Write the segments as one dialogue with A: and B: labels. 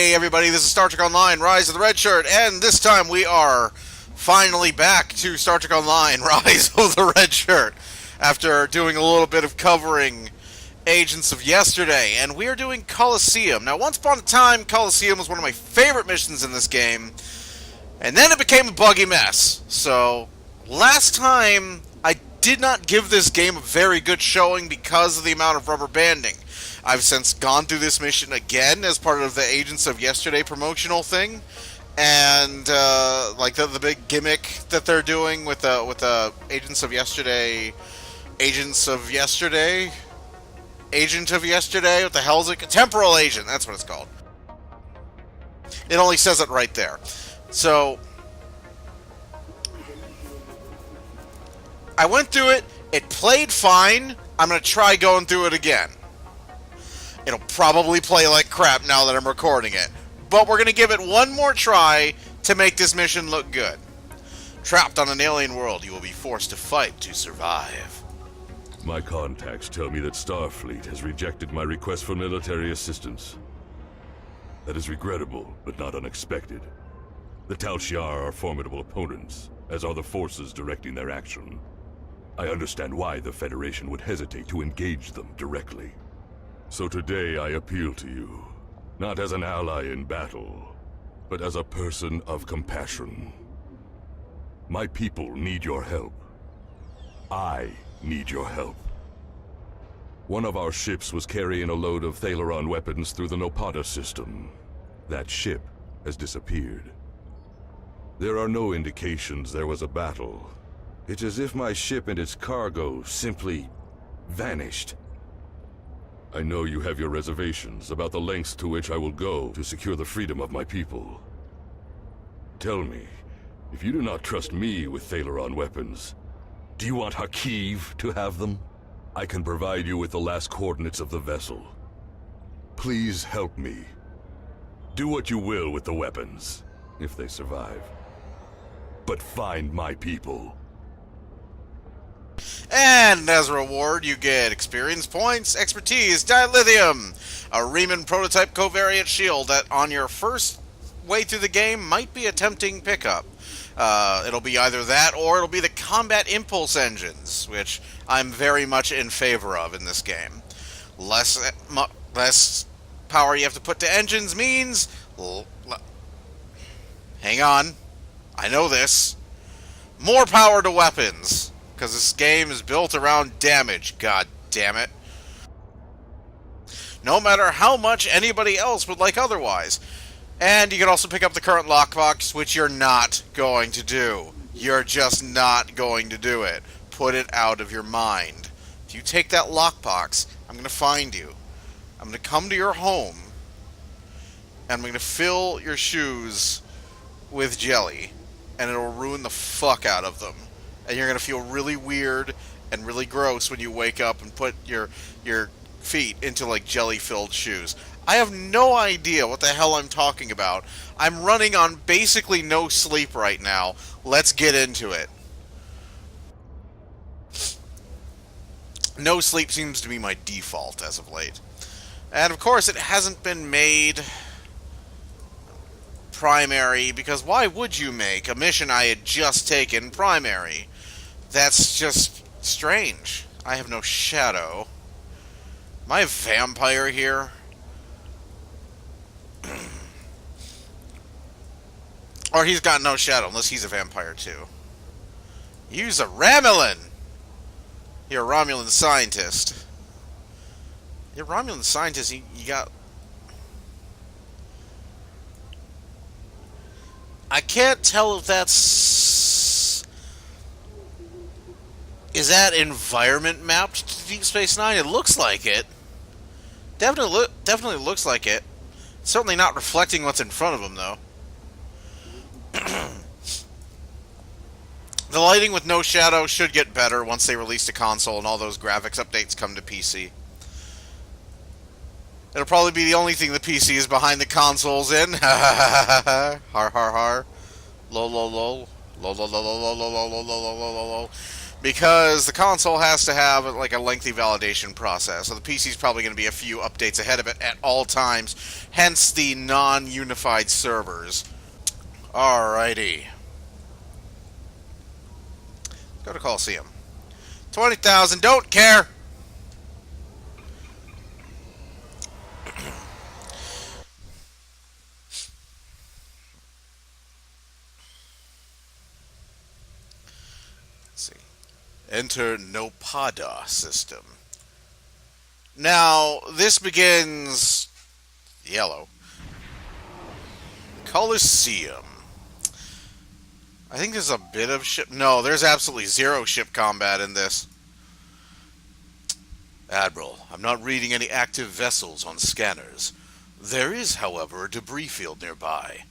A: Hey everybody, this is Star Trek Online, Rise of the Redshirt, and this time we are finally back to Star Trek Online, Rise of the Redshirt, after doing a little bit of covering Agents of Yesterday, and we are doing Colosseum. Now, once upon a time, Colosseum was one of my favorite missions in this game, and then it became a buggy mess. So, last time, I did not give this game a very good showing because of the amount of rubber banding. I've since gone through this mission again as part of the Agents of Yesterday promotional thing, and like the big gimmick that they're doing with the Agent of Yesterday, Agent of Yesterday, what the hell is it? Temporal Agent, that's what it's called. It only says it right there. So, I went through it, it played fine, I'm going to try going through it again. It'll probably play like crap now that I'm recording it, but we're going to give it one more try to make this mission look good. Trapped on an alien world, you will be forced to fight to survive.
B: My contacts tell me that Starfleet has rejected my request for military assistance. That is regrettable, but not unexpected. The Tal Shiar are formidable opponents, as are the forces directing their action. I understand why the Federation would hesitate to engage them directly. So today I appeal to you, not as an ally in battle, but as a person of compassion. My people need your help. I need your help. One of our ships was carrying a load of Thalaron weapons through the Nopata system. That ship has disappeared. There are no indications there was a battle. It's as if my ship and its cargo simply vanished. I know you have your reservations about the lengths to which I will go to secure the freedom of my people. Tell me, if you do not trust me with Thalaron weapons, do you want Hakeev to have them? I can provide you with the last coordinates of the vessel. Please help me. Do what you will with the weapons, if they survive. But find my people.
A: And as a reward, you get experience points, expertise, dilithium, a Riemann prototype covariant shield that on your first way through the game might be a tempting pickup. It'll be either that or it'll be the combat impulse engines, which I'm very much in favor of in this game. Less power you have to put to engines means... Hang on. I know this. More power to weapons. Because this game is built around damage, god damn it. No matter how much anybody else would like otherwise. And you can also pick up the current lockbox, which you're not going to do. You're just not going to do it. Put it out of your mind. If you take that lockbox, I'm going to find you. I'm going to come to your home. And I'm going to fill your shoes with jelly. And it'll ruin the fuck out of them. And you're going to feel really weird and really gross when you wake up and put your feet into, like, jelly-filled shoes. I have no idea what the hell I'm talking about. I'm running on basically no sleep right now. Let's get into it. No sleep seems to be my default as of late. And, of course, it hasn't been made primary, because why would you make a mission I had just taken primary? That's just strange. I have no shadow. Am I a vampire here? Or he's got no shadow, unless he's a vampire too. Use a Romulan! You're a Romulan scientist. You're a Romulan scientist, you got... I can't tell if that's... Is that environment mapped to Deep Space Nine? It looks like it. Definitely looks like it. Certainly not reflecting what's in front of him, though. The lighting with no shadow should get better once they release the console and all those graphics updates come to PC. It'll probably be the only thing the PC is behind the consoles in. Har har har. Lol lol lol. Lol lol lol lol lol lol lol lol lol lol. because the console has to have like a lengthy validation process. So the PC is probably going to be a few updates ahead of it at all times, hence the non-unified servers. Alrighty. Let's go to Colosseum. 20,000, don't care! Enter Nopada system. Now, this begins yellow. Colosseum. I think there's a bit of ship... No, there's absolutely zero ship combat in this. Admiral, I'm not reading any active vessels on scanners. There is, however, a debris field nearby.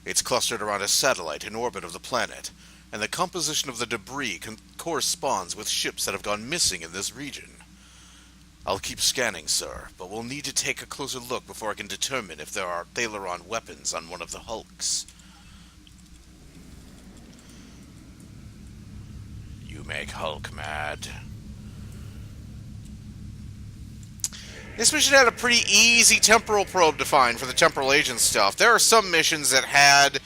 A: It's clustered around a satellite in orbit of the planet, and the composition of the debris corresponds with ships that have gone missing in this region. I'll keep scanning, sir, but we'll need to take a closer look before I can determine if there are Thaleron weapons on one of the hulks. You make Hulk mad. This mission had a pretty easy temporal probe to find for the temporal agent stuff. There are some missions that had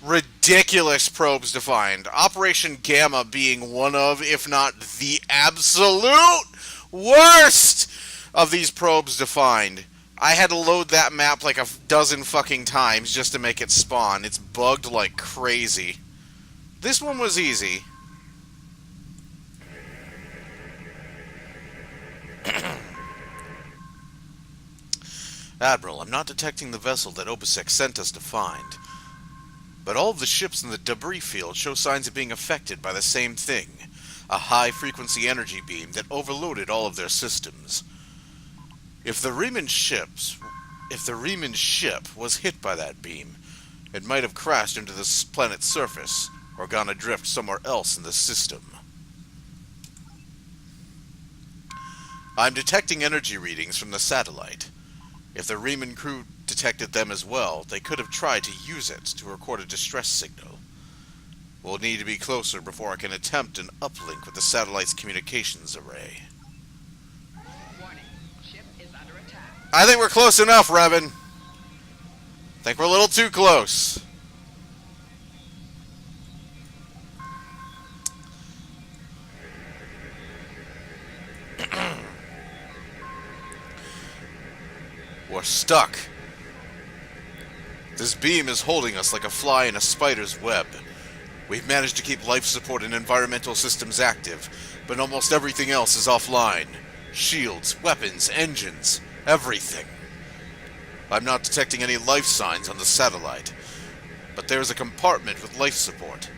A: ridiculous probes to find. Operation Gamma being one of, if not the absolute worst of these probes to find. I had to load that map like a dozen fucking times just to make it spawn. It's bugged like crazy. This one was easy. Admiral, I'm not detecting the vessel that Obisek sent us to find. But all of the ships in the debris field show signs of being affected by the same thing. A high-frequency energy beam that overloaded all of their systems. If the Riemann ship was hit by that beam, it might have crashed into this planet's surface, or gone adrift somewhere else in the system. I'm detecting energy readings from the satellite. If the Riemann crew detected them as well, they could have tried to use it to record a distress signal. We'll need to be closer before I can attempt an uplink with the satellite's communications array.
C: Warning. Ship is under attack.
A: I think we're close enough, Revan. I think we're a little too close. We're stuck. This beam is holding us like a fly in a spider's web. We've managed to keep life support and environmental systems active, but almost everything else is offline. Shields, weapons, engines, everything. I'm not detecting any life signs on the satellite, but there's a compartment with life support.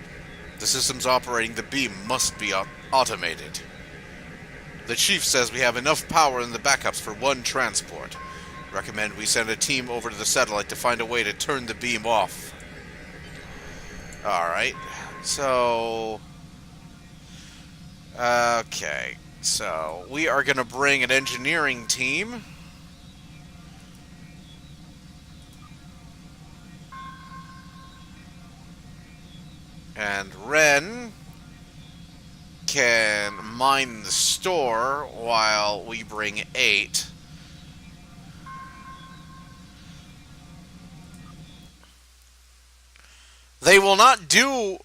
A: The systems operating the beam must be automated. The chief says we have enough power in the backups for one transport. Recommend we send a team over to the satellite to find a way to turn the beam off. Alright, so... Okay, so we are going to bring an engineering team. And Ren can mine the store while we bring 8. They will not do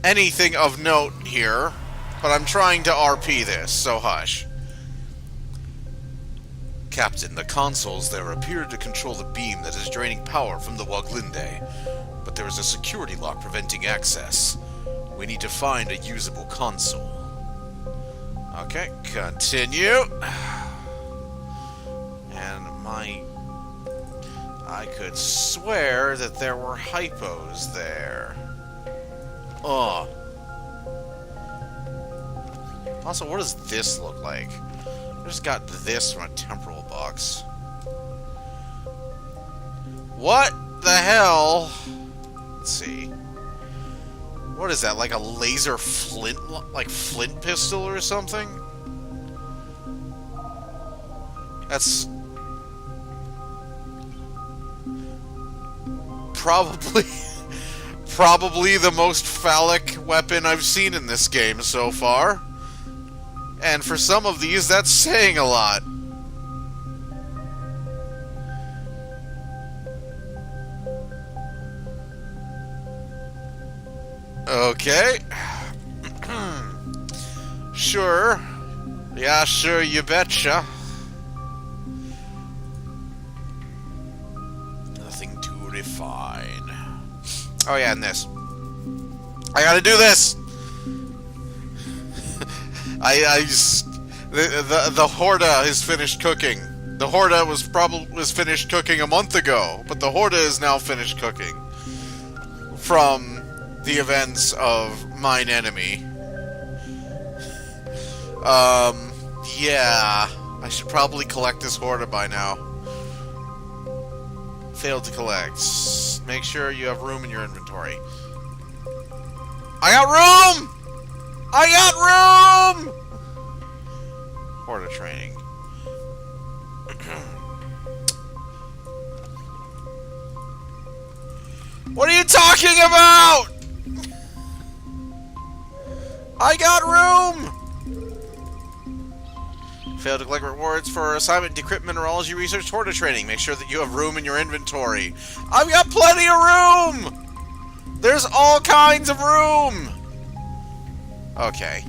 A: anything of note here, but I'm trying to RP this, so hush. Captain, the consoles there appear to control the beam that is draining power from the Waglinde, but there is a security lock preventing access. We need to find a usable console. Okay, continue. And I could swear that there were hypos there. Oh. Also, what does this look like? I just got this from a temporal box. What the hell? Let's see. What is that, like a laser flint, like flint pistol or something? That's probably the most phallic weapon I've seen in this game so far. And for some of these, that's saying a lot. Okay. Sure. Yeah, sure, you betcha. Nothing to refine. Oh yeah, and this. I gotta do this! The Horda is finished cooking. The Horda was finished cooking a month ago, but the Horda is now finished cooking. From the events of Mine Enemy. Yeah. I should probably collect this Horda by now. Failed to collect. Make sure you have room in your inventory. I got room! I got room! Horda training. What are you talking about? I got room! Failed to collect rewards for assignment decrypt mineralogy research Horda training. Make sure that you have room in your inventory. I've got plenty of room! There's all kinds of room! Okay.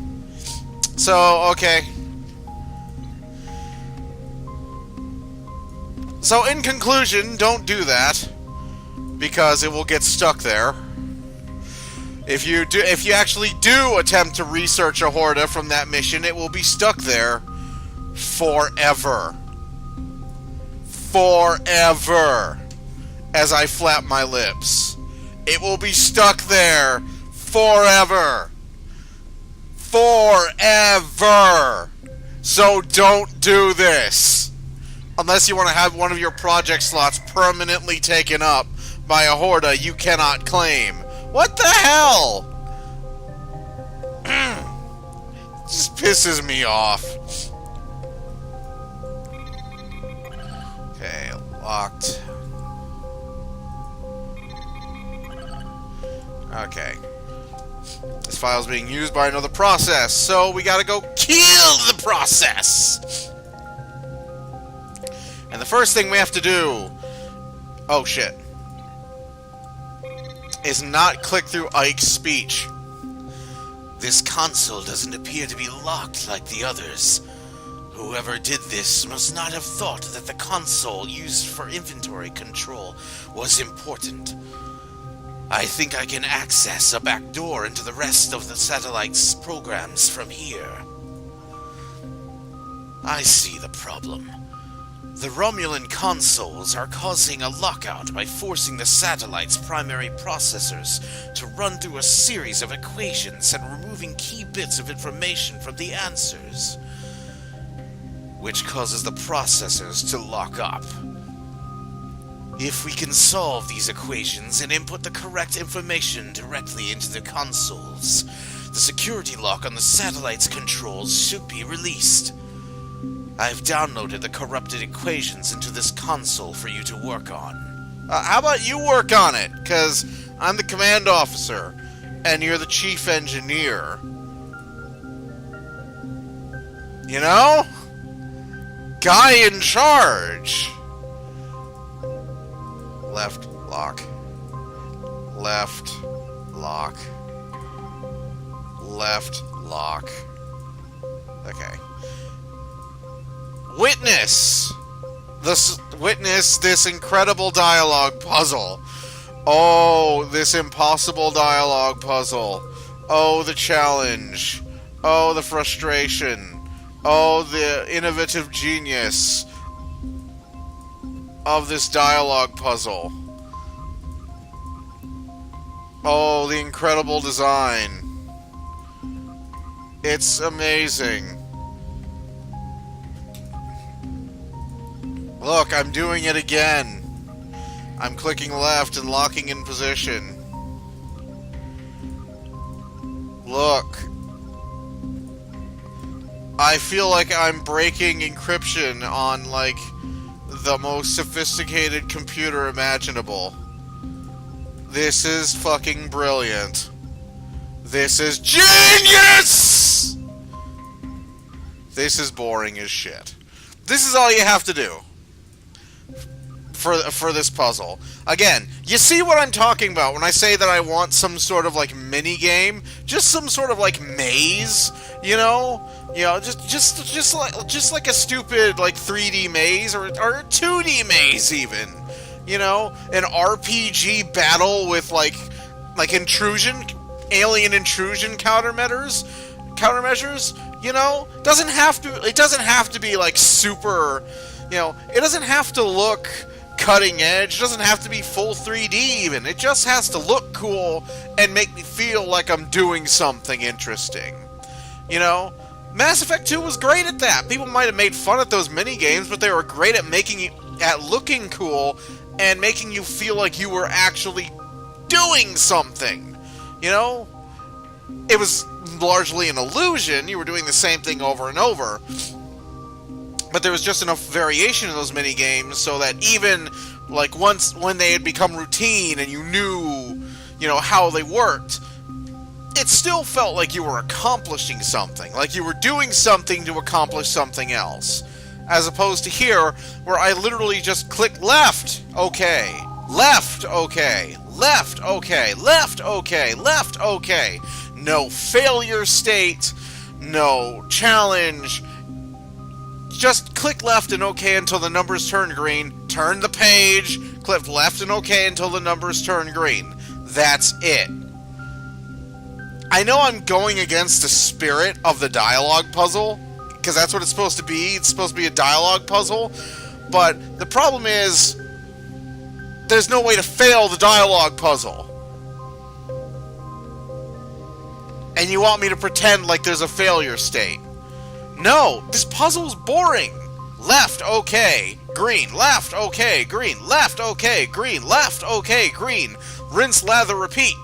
A: So, okay. So, in conclusion, don't do that. Because it will get stuck there. If you actually do attempt to research a Horda from that mission, it will be stuck there forever. Forever. As I flap my lips. It will be stuck there forever. Forever. So don't do this. Unless you want to have one of your project slots permanently taken up by a Horda you cannot claim. What the hell? Just pisses me off. Okay, locked. Okay. This file's being used by another process, so we gotta go kill the process! And the first thing we have to do... Oh, shit. Is not click through Ike's speech. This console doesn't appear to be locked like the others. Whoever did this must not have thought that the console used for inventory control was important. I think I can access a back door into the rest of the satellite's programs from here. I see the problem. The Romulan consoles are causing a lockout by forcing the satellite's primary processors to run through a series of equations and removing key bits of information from the answers, which causes the processors to lock up. If we can solve these equations and input the correct information directly into the consoles, the security lock on the satellite's controls should be released. I've downloaded the corrupted equations into this console for you to work on. How about you work on it? Because I'm the command officer, and you're the chief engineer. You know? Guy in charge. Left lock. Left lock. Left lock. Okay. Witness this incredible dialogue puzzle. Oh, this impossible dialogue puzzle. Oh, the challenge. Oh, the frustration. Oh, the innovative genius of this dialogue puzzle. Oh, the incredible design. It's amazing. Look, I'm doing it again. I'm clicking left and locking in position. Look. I feel like I'm breaking encryption on, like, the most sophisticated computer imaginable. This is fucking brilliant. This is genius! This is boring as shit. This is all you have to do for this puzzle. Again, you see what I'm talking about when I say that I want some sort of like mini game, just some sort of like maze, you know, just like a stupid like 3D maze or a 2D maze even, you know, an RPG battle with like alien intrusion countermeasures, you know, it doesn't have to be like super, you know, it doesn't have to look cutting edge, it doesn't have to be full 3D even, it just has to look cool and make me feel like I'm doing something interesting, you know. Mass Effect 2 was great at that. People might have made fun at those mini games, but they were great at looking cool and making you feel like you were actually doing something, you know. It was largely an illusion, you were doing the same thing over and over, but there was just enough variation in those mini games so that even like when they had become routine and you knew, you know, how they worked, it still felt like you were accomplishing something, like you were doing something to accomplish something else, as opposed to here where I literally just click left, okay, left, okay, left, okay, left, okay, left, okay. No failure state, no challenge. Just click left and OK until the numbers turn green. Turn the page, click left and OK until the numbers turn green. That's it. I know I'm going against the spirit of the dialogue puzzle, because that's what it's supposed to be. It's supposed to be a dialogue puzzle. But the problem is, there's no way to fail the dialogue puzzle. And you want me to pretend like there's a failure state. No, this puzzle's boring. Left, okay, green, left, okay, green, left, okay, green, left, okay, green. Rinse, lather, repeat.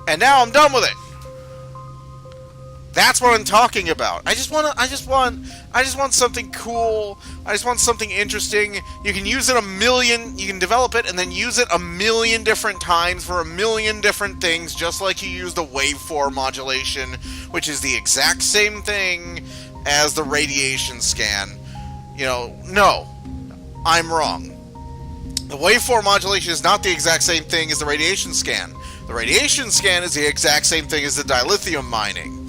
A: And now I'm done with it. That's what I'm talking about. I just want something cool. I just want something interesting. You can use it you can develop it and then use it a million different times for a million different things, just like you use the waveform modulation, which is the exact same thing as the radiation scan. You know, no, I'm wrong. The waveform modulation is not the exact same thing as the radiation scan. The radiation scan is the exact same thing as the dilithium mining.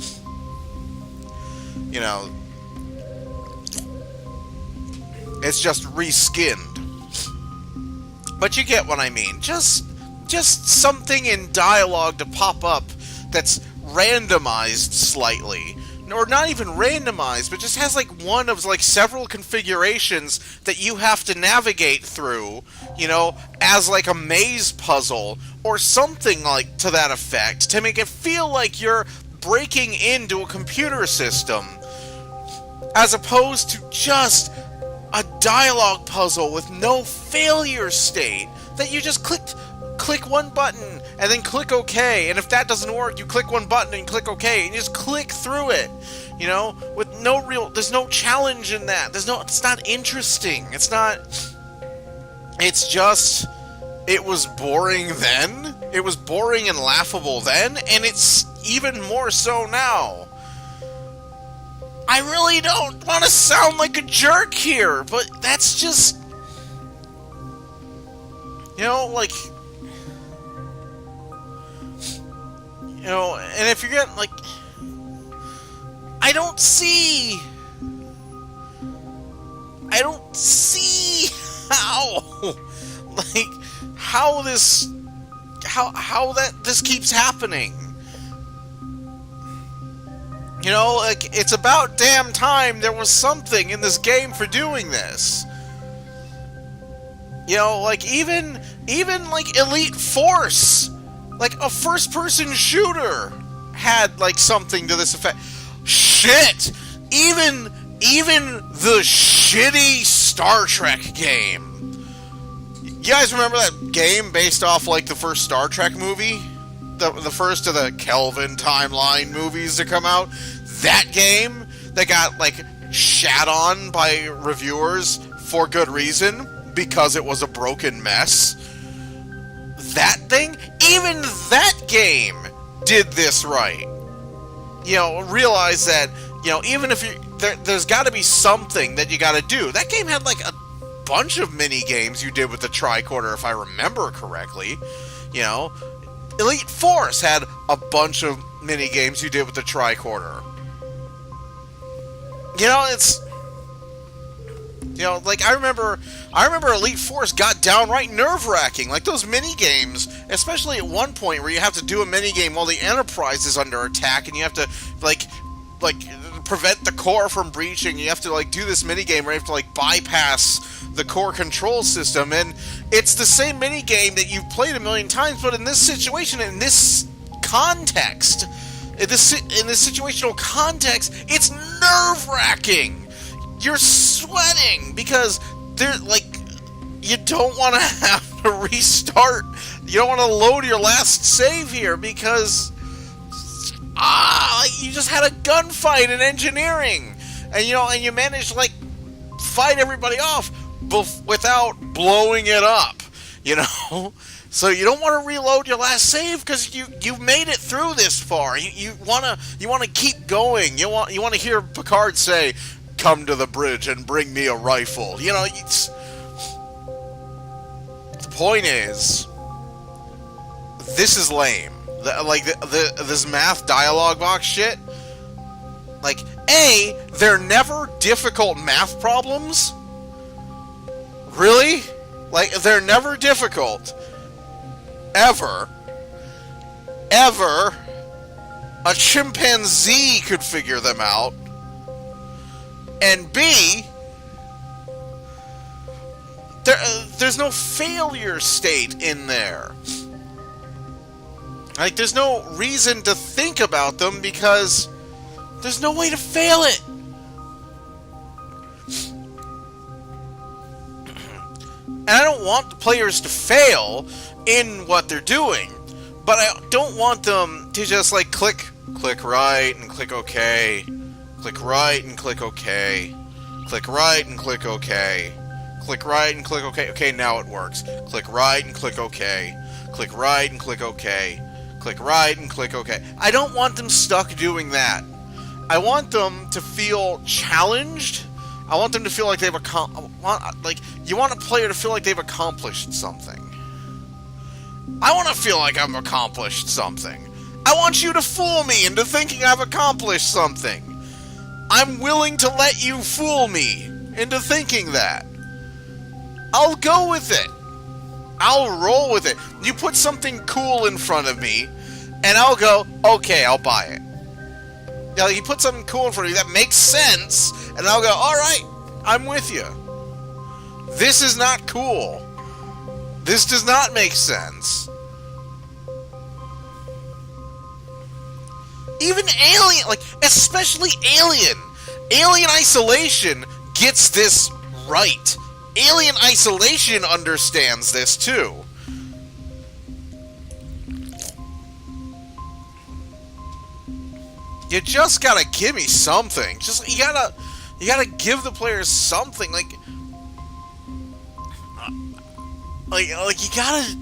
A: You know, it's just reskinned. But you get what I mean. Just something in dialogue to pop up that's randomized slightly. Or not even randomized, but just has like one of like several configurations that you have to navigate through, you know, as like a maze puzzle or something like to that effect, to make it feel like you're breaking into a computer system, as opposed to just a dialogue puzzle with no failure state that you just click one button and then click OK, and if that doesn't work, you click one button and click OK, and you just click through it, you know, with there's no challenge in that. It's not interesting. It's just, it was boring then, it was boring and laughable then, and it's even more so now. I really don't want to sound like a jerk here, but that's just, you know, like, you know, and if you're getting, like, I don't see how, like, how this keeps happening. You know, like, it's about damn time there was something in this game for doing this. You know, like, even like Elite Force, like a first-person shooter, had like something to this effect. Shit! Even the shitty Star Trek game. You guys remember that game based off like the first Star Trek movie? The first of the Kelvin timeline movies to come out? That game that got like shat on by reviewers for good reason because it was a broken mess. That thing, even that game did this right. you know, realize that, you know, even if there's got to be something that you got to do. That game had like a bunch of mini games you did with the tricorder, if I remember correctly. You know, Elite Force had a bunch of mini games you did with the tricorder. You know, it's, you know, like I remember Elite Force got downright nerve-wracking. Like those mini games, especially at one point where you have to do a mini game while the Enterprise is under attack, and you have to like prevent the core from breaching. You have to like do this mini game where you have to like bypass the core control system, and it's the same mini game that you've played a million times, but in this situation, in this context, in this situational context, it's nerve-wracking. You're sweating because they're like, you don't want to have to restart. You don't want to load your last save here because you just had a gunfight in engineering, and you know, and you managed to like fight everybody off without blowing it up, you know. So you don't want to reload your last save because you've made it through this far. You wanna keep going. You want to hear Picard say, "Come to the bridge and bring me a rifle." You know, the point is, this is lame. This math dialogue box shit. Like, they're never difficult math problems. Really? Like, they're never difficult. Ever. A chimpanzee could figure them out. And B, there's no failure state in there. Like, there's no reason to think about them because there's no way to fail it. And I don't want the players to fail in what they're doing, but I don't want them to just like click right and click OK, click right and click OK, click right and click OK, click right and click OK. Okay, now it works. Click right and click OK, click right and click OK, click right and click OK. I don't want them stuck doing that. I want them to feel challenged. I want them to feel like they've you want a player to feel like they've accomplished something. I want to feel like I've accomplished something. I want you to fool me into thinking I've accomplished something. I'm willing to let you fool me into thinking that. I'll go with it. I'll roll with it. You put something cool in front of me, and I'll go, okay, I'll buy it. Now, you put something cool in front of me that makes sense, and I'll go, alright, I'm with you. This is not cool. This does not make sense. Even Alien, like, especially Alien. Alien Isolation gets this right. Alien Isolation understands this, too. You just gotta give me something. Just, you gotta give the players something, like you gotta,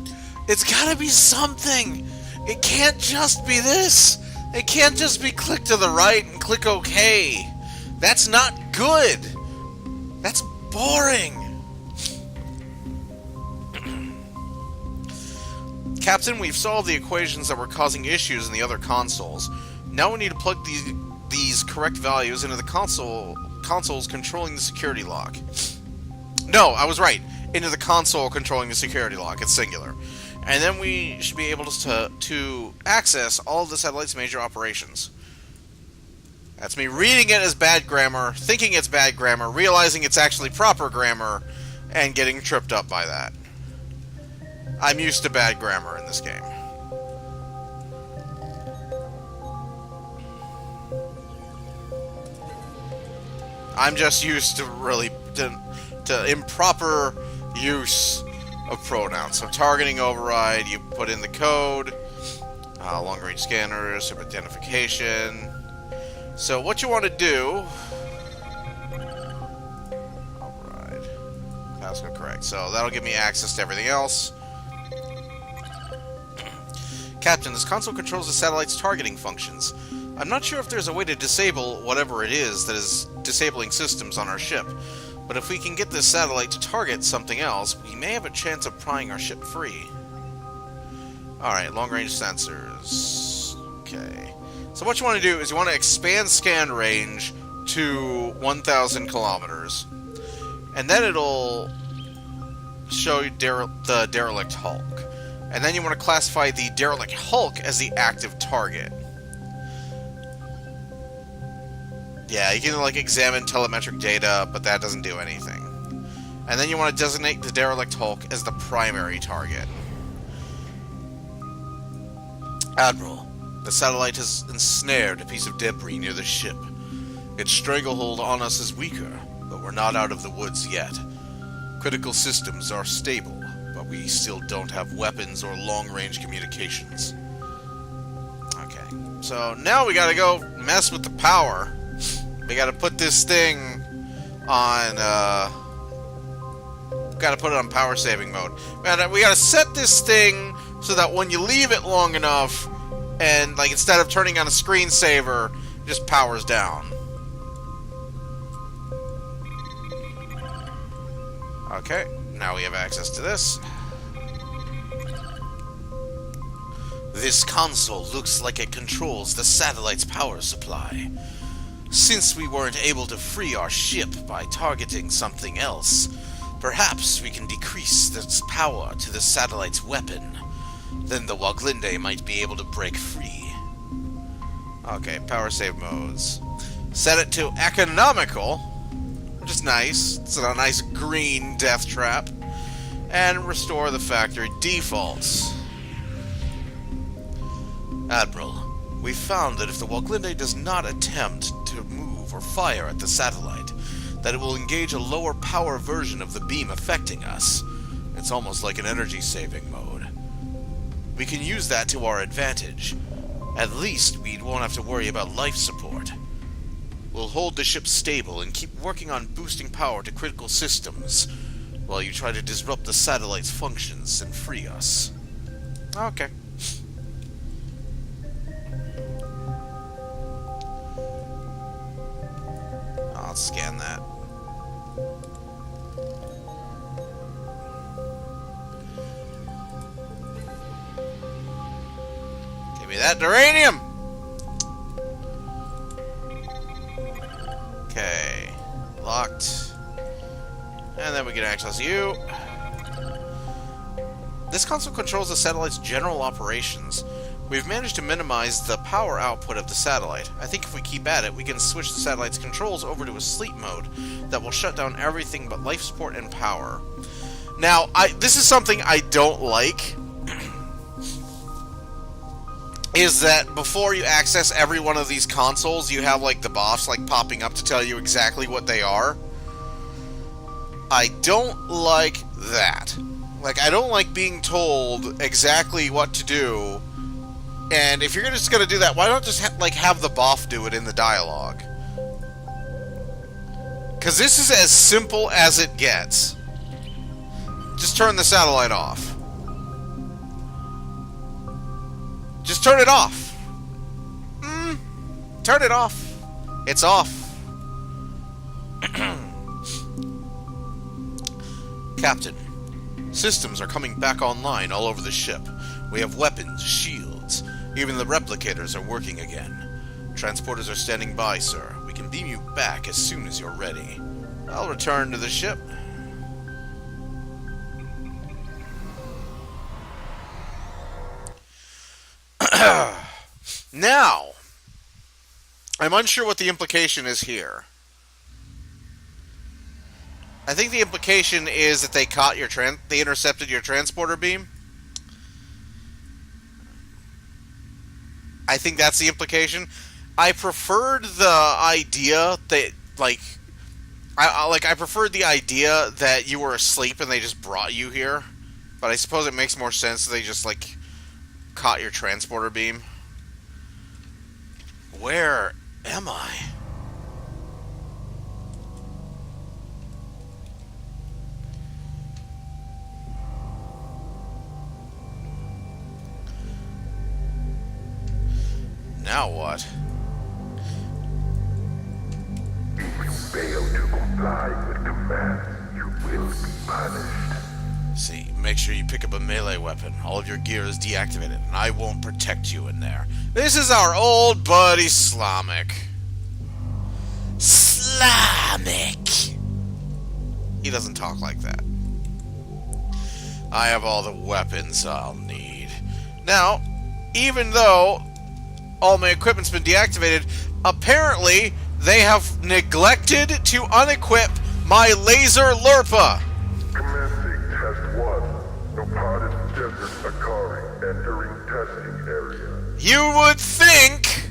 A: it's gotta be something. It can't just be this. It can't just be click to the right and click OK. That's not good. That's boring. Captain, we've solved the equations that were causing issues in the other consoles. Now we need to plug these correct values into the consoles controlling the security lock. No, I was right. Into the console controlling the security lock. It's singular. And then we should be able to access all of the satellite's major operations. That's me reading it as bad grammar, thinking it's bad grammar, realizing it's actually proper grammar, and getting tripped up by that. I'm used to bad grammar in this game. I'm just used to really to improper use of pronouns. So targeting override, you put in the code, long-range scanner, super identification. So what you want to do, override, that's correct. So that'll give me access to everything else. Captain, this console controls the satellite's targeting functions. I'm not sure if there's a way to disable whatever it is that is disabling systems on our ship, but if we can get this satellite to target something else, we may have a chance of prying our ship free. Alright, long-range sensors. Okay. So what you want to do is you want to expand scan range to 1,000 kilometers. And then it'll show you the derelict hulk. And then you want to classify the derelict hulk as the active target. Yeah, you can like examine telemetric data, but that doesn't do anything. And then you want to designate the derelict hulk as the primary target. Admiral, the satellite has ensnared a piece of debris near the ship. Its stranglehold on us is weaker, but we're not out of the woods yet. Critical systems are stable, but we still don't have weapons or long-range communications. Okay, so now we gotta go mess with the power. We gotta put this thing on, gotta put it on power saving mode. We gotta set this thing so that when you leave it long enough, and like instead of turning on a screensaver, it just powers down. Okay, now we have access to this. This console looks like it controls the satellite's power supply. Since we weren't able to free our ship by targeting something else, perhaps we can decrease its power to the satellite's weapon. Then the Woglinde might be able to break free. Okay, power save modes. Set it to economical, which is nice. It's a nice green death trap. And restore the factory defaults. Admiral, we found that if the Woglinde does not attempt to move or fire at the satellite, that it will engage a lower power version of the beam affecting us. It's almost like an energy saving mode. We can use that to our advantage. At least we won't have to worry about life support. We'll hold the ship stable and keep working on boosting power to critical systems, while you try to disrupt the satellite's functions and free us. Okay. I'll scan that. Give me that duranium! Okay. Locked. And then we can access you. This console controls the satellite's general operations. We've managed to minimize the power output of the satellite. I think if we keep at it, we can switch the satellite's controls over to a sleep mode that will shut down everything but life support and power. Now, this is something I don't like, is that before you access every one of these consoles, you have like the buffs like popping up to tell you exactly what they are. I don't like that. Like, I don't like being told exactly what to do. And if you're just going to do that, why not just have the buff do it in the dialogue? Because this is as simple as it gets. Just turn the satellite off. Just turn it off. Turn it off. It's off. Captain, systems are coming back online all over the ship. We have weapons, shields. Even the replicators are working again. Transporters are standing by, sir. We can beam you back as soon as you're ready. I'll return to the ship. Now, I'm unsure what the implication is here. I think the implication is that they caught your they intercepted your transporter beam. I think that's the implication. I preferred the idea that I preferred the idea that you were asleep and they just brought you here. But I suppose it makes more sense that they just caught your transporter beam. Where am I? Now what?
D: comply with commands, you will be punished.
A: See, make sure you pick up a melee weapon. All of your gear is deactivated, and I won't protect you in there. This is our old buddy Slamek. Slamek! He doesn't talk like that. I have all the weapons I'll need. Now, even though all my equipment's been deactivated, apparently they have neglected to unequip my laser Lurpa.
D: Commencing test 1. No part desert Akari entering testing area.
A: You would think,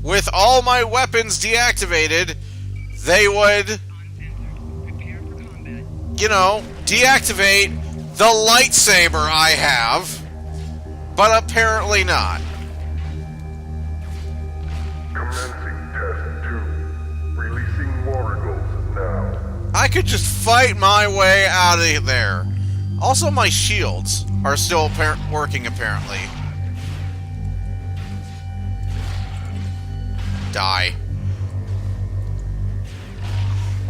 A: with all my weapons deactivated, they would,
C: Prepare for combat.
A: you know, deactivate the lightsaber I have, but apparently not.
D: Commencing test 2. Releasing Warrigals now.
A: I could just fight my way out of there. Also, my shields are still working, apparently. Die.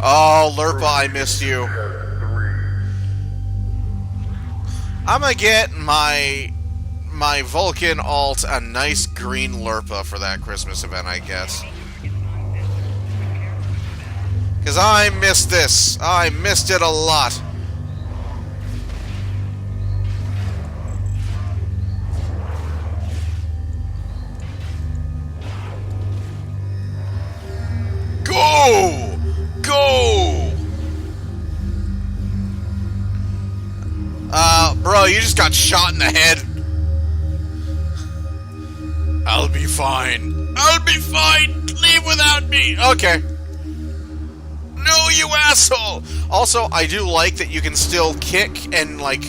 A: Oh, Lurpa, I missed you.
D: Test 3.
A: I'm gonna get my Vulcan alt a nice green Lurpa for that Christmas event, I guess. Because I missed this. I missed it a lot. Go! Go! Bro, you just got shot in the head. I'll be fine. I'll be fine. Leave without me. Okay. No, you asshole! Also, I do like that you can still kick and, like,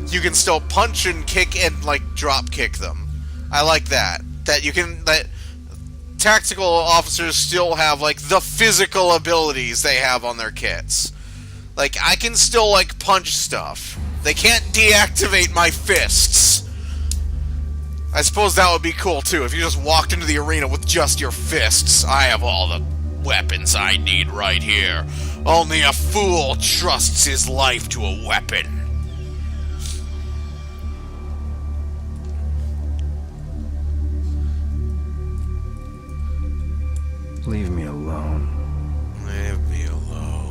A: you can still punch and kick and, like, drop kick them. I like that. That you can, that tactical officers still have, like, the physical abilities they have on their kits. Like, I can still, like, punch stuff. They can't deactivate my fists. I suppose that would be cool, too, if you just walked into the arena with just your fists. I have all the weapons I need right here. Only a fool trusts his life to a weapon.
E: Leave me alone.
A: Leave me alone.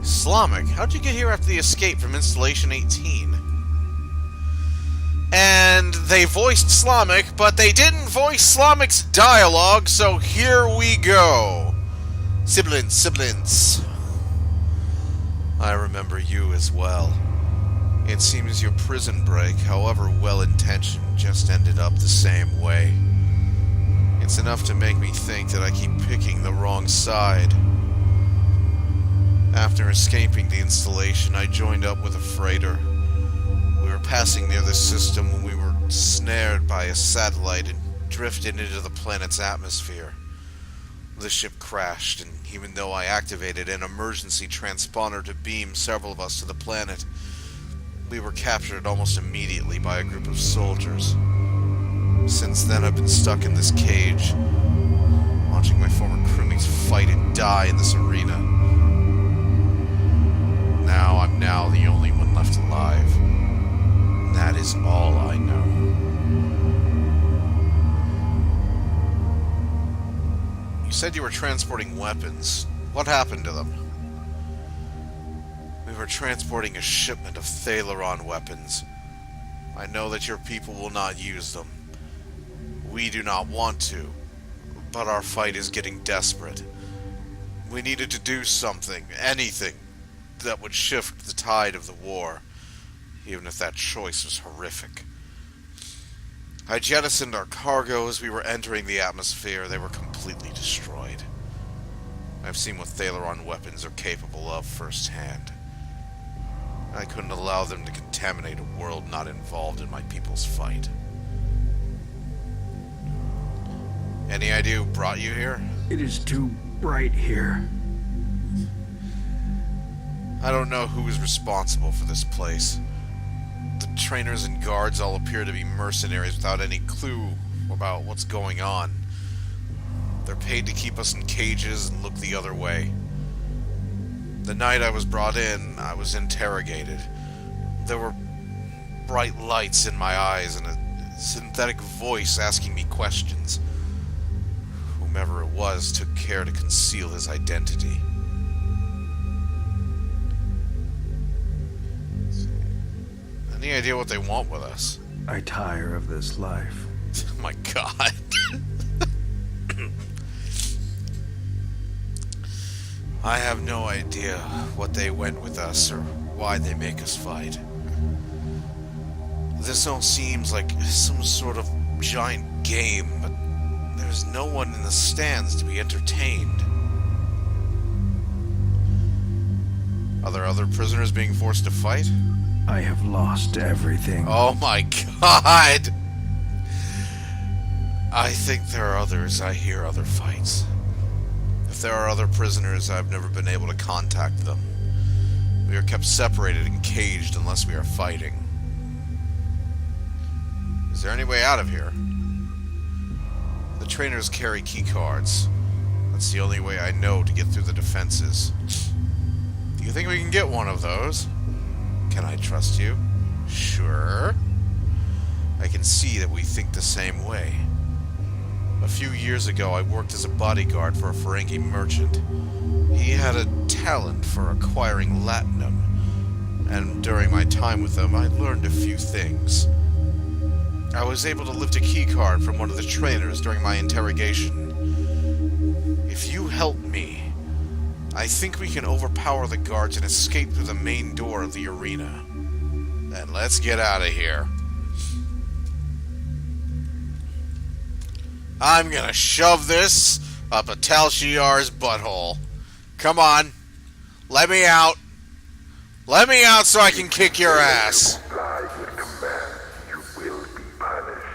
A: Slamek, how'd you get here after the escape from Installation 18? And they voiced Slamek, but they didn't voice Slamek's dialogue, so here we go. Siblings. I remember you as well. It seems your prison break, however well-intentioned, just ended up the same way. It's enough to make me think that I keep picking the wrong side. After escaping the installation, I joined up with a freighter. We were passing near the system when we were snared by a satellite and drifted into the planet's atmosphere. The ship crashed, and even though I activated an emergency transponder to beam several of us to the planet, we were captured almost immediately by a group of soldiers. Since then, I've been stuck in this cage, watching my former crewmates fight and die in this arena. I'm now the only one left alive. And that is all I know. You said you were transporting weapons. What happened to them? We were transporting a shipment of Thalaron weapons. I know that your people will not use them. We do not want to, but our fight is getting desperate. We needed to do something, anything, that would shift the tide of the war, even if that choice was horrific. I jettisoned our cargo as we were entering the atmosphere. They were completely destroyed. I've seen what Thalaron weapons are capable of firsthand. I couldn't allow them to contaminate a world not involved in my people's fight. Any idea who brought you here?
E: It is too bright here.
A: I don't know who is responsible for this place. The trainers and guards all appear to be mercenaries without any clue about what's going on. They're paid to keep us in cages and look the other way. The night I was brought in, I was interrogated. There were bright lights in my eyes and a synthetic voice asking me questions. Whomever it was took care to conceal his identity. Any idea what they want with us?
E: I tire of this life.
A: Oh my god. I have no idea what they went with us or why they make us fight. This all seems like some sort of giant game, but there's no one in the stands to be entertained. Are there other prisoners being forced to fight?
E: I have lost everything.
A: Oh my god! I think there are others. I hear other fights. If there are other prisoners, I've never been able to contact them. We are kept separated and caged unless we are fighting. Is there any way out of here? The trainers carry key cards. That's the only way I know to get through the defenses. Do you think we can get one of those? Can I trust you? Sure. I can see that we think the same way. A few years ago, I worked as a bodyguard for a Ferengi merchant. He had a talent for acquiring latinum, and during my time with him, I learned a few things. I was able to lift a keycard from one of the trainers during my interrogation. If you help me, I think we can overpower the guards and escape through the main door of the arena. Then let's get out of here. I'm gonna shove this up a Tal Shiar's butthole. Come on. Let me out. Let me out so I can kick your ass.
D: Comply with command, you will be punished.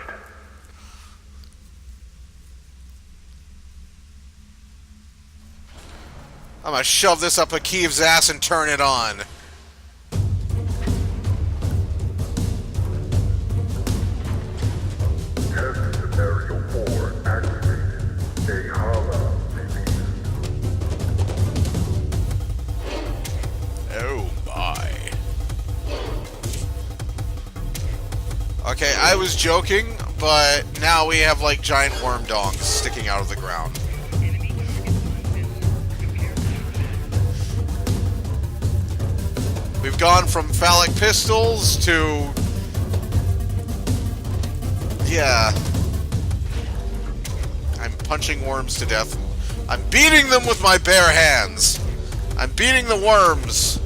A: I'm gonna shove this up Hakeev's ass and turn it on.
D: Test scenario 4 activated. A Hala released.
A: Oh my. Okay, I was joking, but now we have like giant worm dongs sticking out of the ground. We've gone from phallic pistols to... yeah. I'm punching worms to death. I'm beating them with my bare hands. I'm beating the worms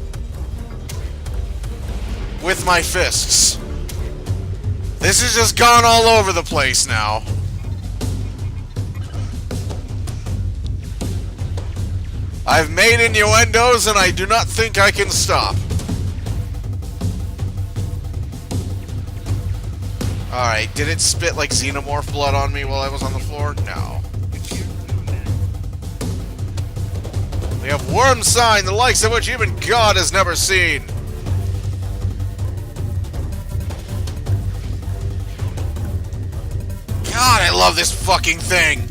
A: with my fists. This has just gone all over the place now. I've made innuendos and I do not think I can stop. Alright, did it spit like xenomorph blood on me while I was on the floor? No. We have worm sign, the likes of which even God has never seen. God, I love this fucking thing.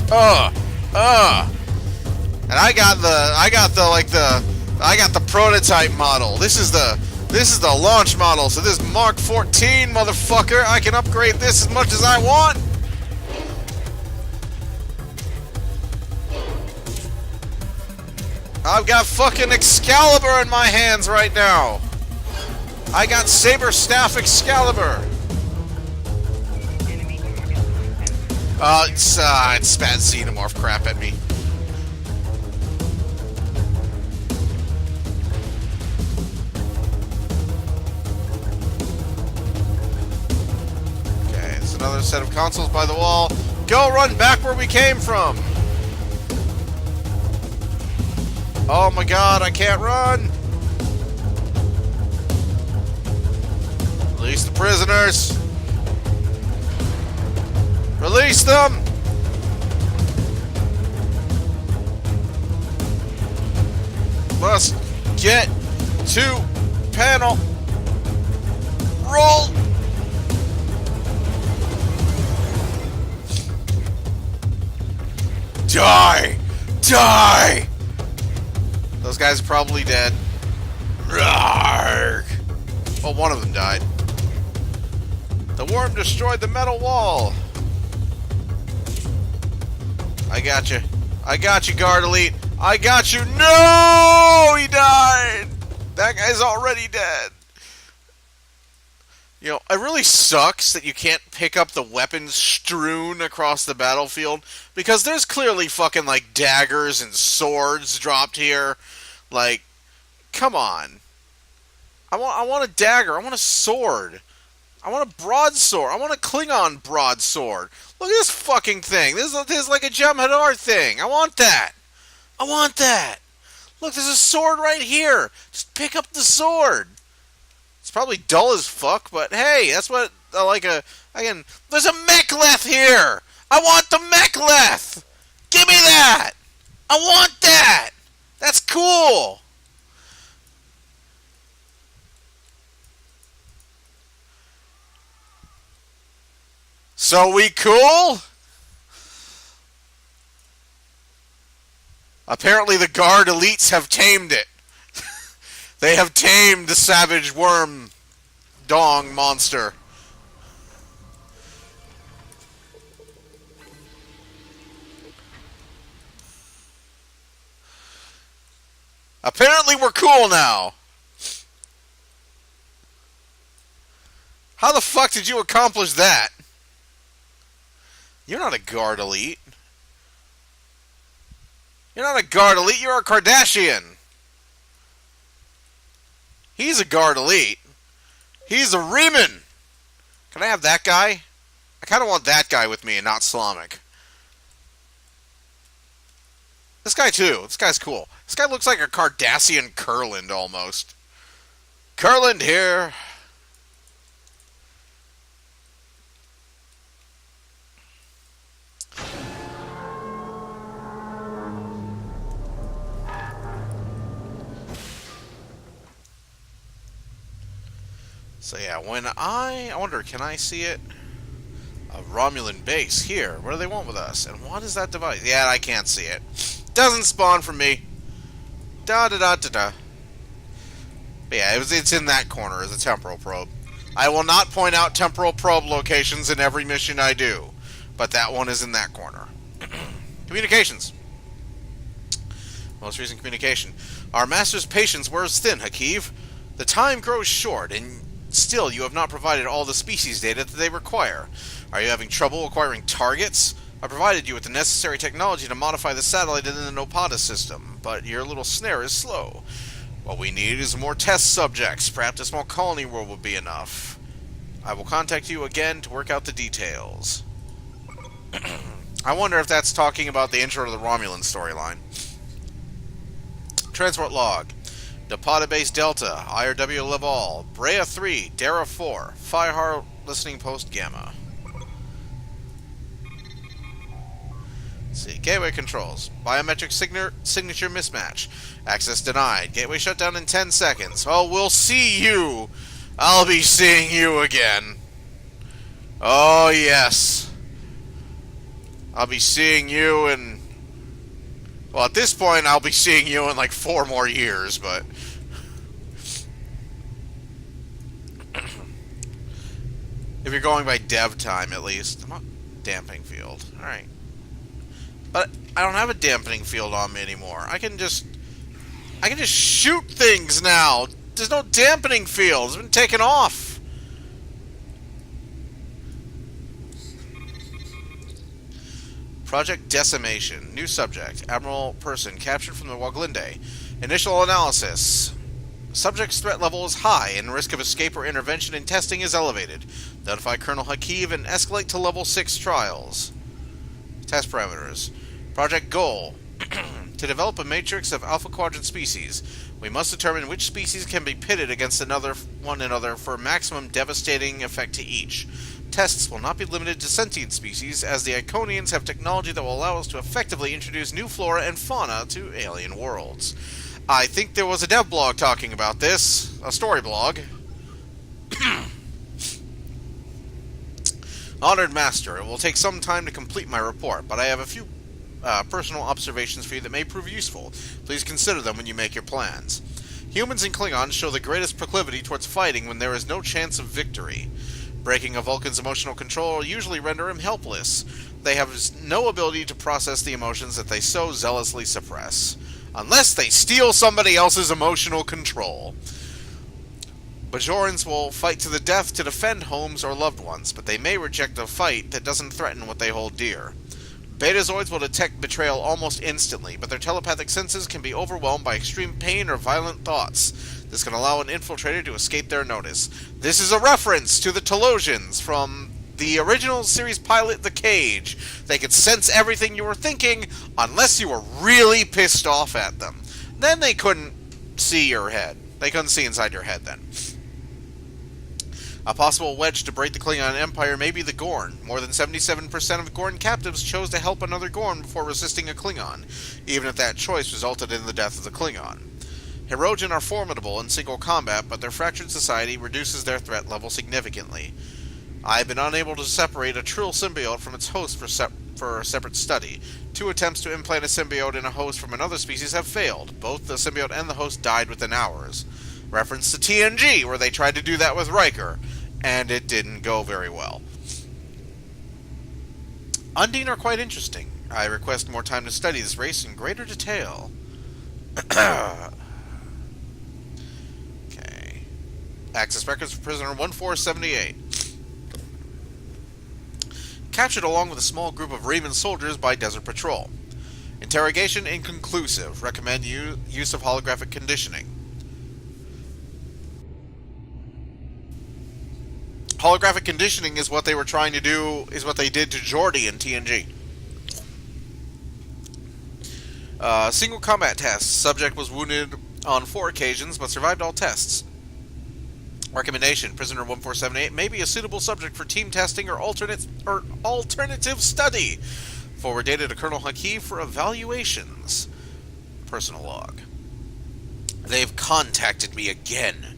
A: And I got the prototype model. This is the launch model. So this Mark 14, motherfucker. I can upgrade this as much as I want. I've got fucking Excalibur in my hands right now. I got Saber Staff Excalibur. It spat xenomorph crap at me. Okay, there's another set of consoles by the wall. Go run back where we came from. Oh my god, I can't run. Release the prisoners. Release them! Must get to panel. Roll! Die! Die! Those guys are probably dead. Rawr! Well, one of them died. The worm destroyed the metal wall. I got you. I got you, Guard Elite. I got you. No! He died! That guy's already dead. You know, it really sucks that you can't pick up the weapons strewn across the battlefield, because there's clearly fucking, like, daggers and swords dropped here. Like, come on. I want a dagger. I want a sword. I want a broadsword. I want a Klingon broadsword. Look at this fucking thing. This is like a Jem'Hadar thing. I want that. I want that. Look, there's a sword right here. Just pick up the sword. It's probably dull as fuck, but hey, that's what again, there's a mechleth here. I want the mechleth. Give me that. I want that. That's cool. So we cool? Apparently the Guard Elites have tamed it. They have tamed the savage worm dong monster. Apparently we're cool now. How the fuck did you accomplish that? You're not a Guard Elite. You're not a Guard Elite, you're a Kardashian. He's a Guard Elite. He's a Riemann. Can I have that guy? I kind of want that guy with me and not Slavic. This guy too. This guy's cool. This guy looks like a Cardassian Kurland almost. Kurland here. So yeah, when I wonder, can I see it? A Romulan base here. What do they want with us? And what is that device? Yeah, I can't see it. Doesn't spawn for me. Da da da da da. But yeah, it's in that corner as a temporal probe. I will not point out temporal probe locations in every mission I do, but that one is in that corner. Communications. Most recent communication. Our master's patience wears thin, Hakeev. The time grows short, and still you have not provided all the species data that they require. Are you having trouble acquiring targets? I provided you with the necessary technology to modify the satellite in the Nanopulse system, but your little snare is slow. What we need is more test subjects. Perhaps a small colony world will be enough. I will contact you again to work out the details. I wonder if that's talking about the intro to the Romulan storyline. Transport log. Depota Base Delta, IRW Laval, Brea 3, Dara 4, Firehar Listening Post Gamma. Let's see, gateway controls. Biometric signature mismatch. Access denied. Gateway shut down in 10 seconds. Oh, we'll see you. I'll be seeing you again. Oh, yes. I'll be seeing you in... Well, at this point, I'll be seeing you in like 4 more years, but... if you're going by dev time, at least. I'm not damping field. Alright. But I don't have a dampening field on me anymore. I can just shoot things now. There's no dampening field. It's been taken off. Project Decimation. New subject. Admiral Persson. Captured from the Waglinde. Initial analysis. Subject's threat level is high, and risk of escape or intervention in testing is elevated. Notify Colonel Hakeev and escalate to level 6 trials. Test parameters. Project goal. To develop a matrix of Alpha Quadrant species. We must determine which species can be pitted against one another for maximum devastating effect to each. Tests will not be limited to sentient species, as the Iconians have technology that will allow us to effectively introduce new flora and fauna to alien worlds. I think there was a dev blog talking about this. A story blog. Honored Master, it will take some time to complete my report, but I have a personal observations for you that may prove useful. Please consider them when you make your plans. Humans and Klingons show the greatest proclivity towards fighting when there is no chance of victory. Breaking a Vulcan's emotional control will usually render him helpless. They have no ability to process the emotions that they so zealously suppress. Unless they steal somebody else's emotional control. Bajorans will fight to the death to defend homes or loved ones, but they may reject a fight that doesn't threaten what they hold dear. Betazoids will detect betrayal almost instantly, but their telepathic senses can be overwhelmed by extreme pain or violent thoughts. This can allow an infiltrator to escape their notice. This is a reference to the Telosians from the original series pilot, The Cage. They could sense everything you were thinking, unless you were really pissed off at them. Then they couldn't see your head. They couldn't see inside your head then. A possible wedge to break the Klingon Empire may be the Gorn. More than 77% of Gorn captives chose to help another Gorn before resisting a Klingon, even if that choice resulted in the death of the Klingon. Hirogen are formidable in single combat, but their fractured society reduces their threat level significantly. I have been unable to separate a Trill symbiote from its host for a separate study. 2 attempts to implant a symbiote in a host from another species have failed. Both the symbiote and the host died within hours. Reference to TNG, where they tried to do that with Riker, and it didn't go very well. Undine are quite interesting. I request more time to study this race in greater detail. Okay. Access records for prisoner 1478. Captured along with a small group of Reman soldiers by Desert Patrol. Interrogation inconclusive. Recommend use of holographic conditioning. Holographic conditioning is what they were trying to do, is what they did to Geordi in TNG. Single combat tests. Subject was wounded on 4 occasions, but survived all tests. Recommendation: Prisoner 1478 may be a suitable subject for team testing or alternative study. Forward data to Colonel Hakeev for evaluations. Personal log. They've contacted me again.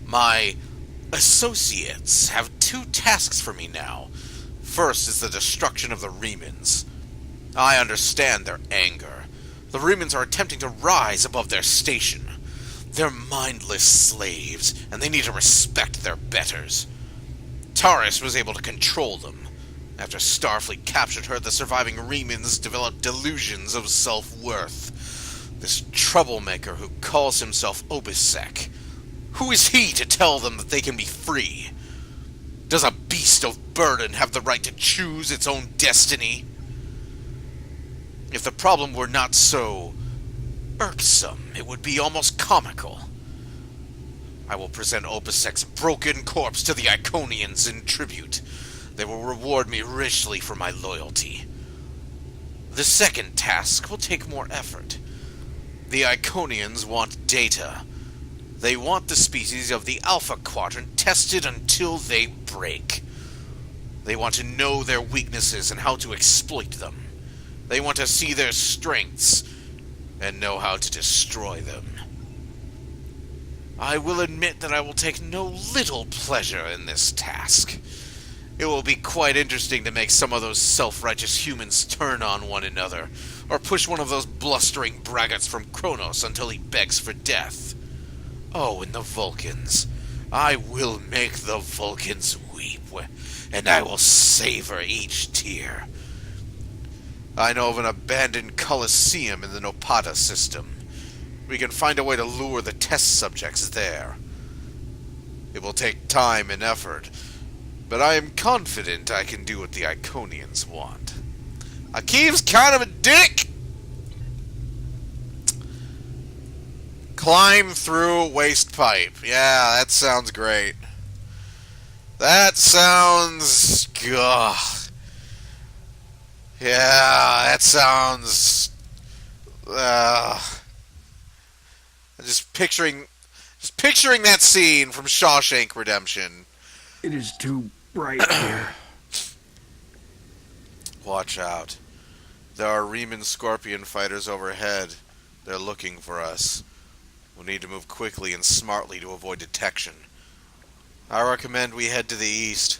A: My associates have 2 tasks for me now. First is the destruction of the Remans. I understand their anger. The Remans are attempting to rise above their station. They're mindless slaves, and they need to respect their betters. Taurus was able to control them. After Starfleet captured her, the surviving Remans developed delusions of self-worth. This troublemaker who calls himself Obisek. Who is he to tell them that they can be free? Does a beast of burden have the right to choose its own destiny? If the problem were not so irksome, it would be almost comical. I will present Obisek's broken corpse to the Iconians in tribute. They will reward me richly for my loyalty. The second task will take more effort. The Iconians want data. They want the species of the Alpha Quadrant tested until they break. They want to know their weaknesses and how to exploit them. They want to see their strengths and know how to destroy them. I will admit that I will take no little pleasure in this task. It will be quite interesting to make some of those self-righteous humans turn on one another, or push one of those blustering braggarts from Kronos until he begs for death. Oh, and the Vulcans. I will make the Vulcans weep, and I will savor each tear. I know of an abandoned Colosseum in the Nopata system. We can find a way to lure the test subjects there. It will take time and effort, but I am confident I can do what the Iconians want. Hakeev's kind of a dick! Climb through waste pipe. Yeah, that sounds great. That sounds... Ugh. Yeah, that sounds... Just picturing that scene from Shawshank Redemption.
E: It is too bright here.
A: Watch out. There are Reman Scorpion fighters overhead. They're looking for us. We'll need to move quickly and smartly to avoid detection. I recommend we head to the east.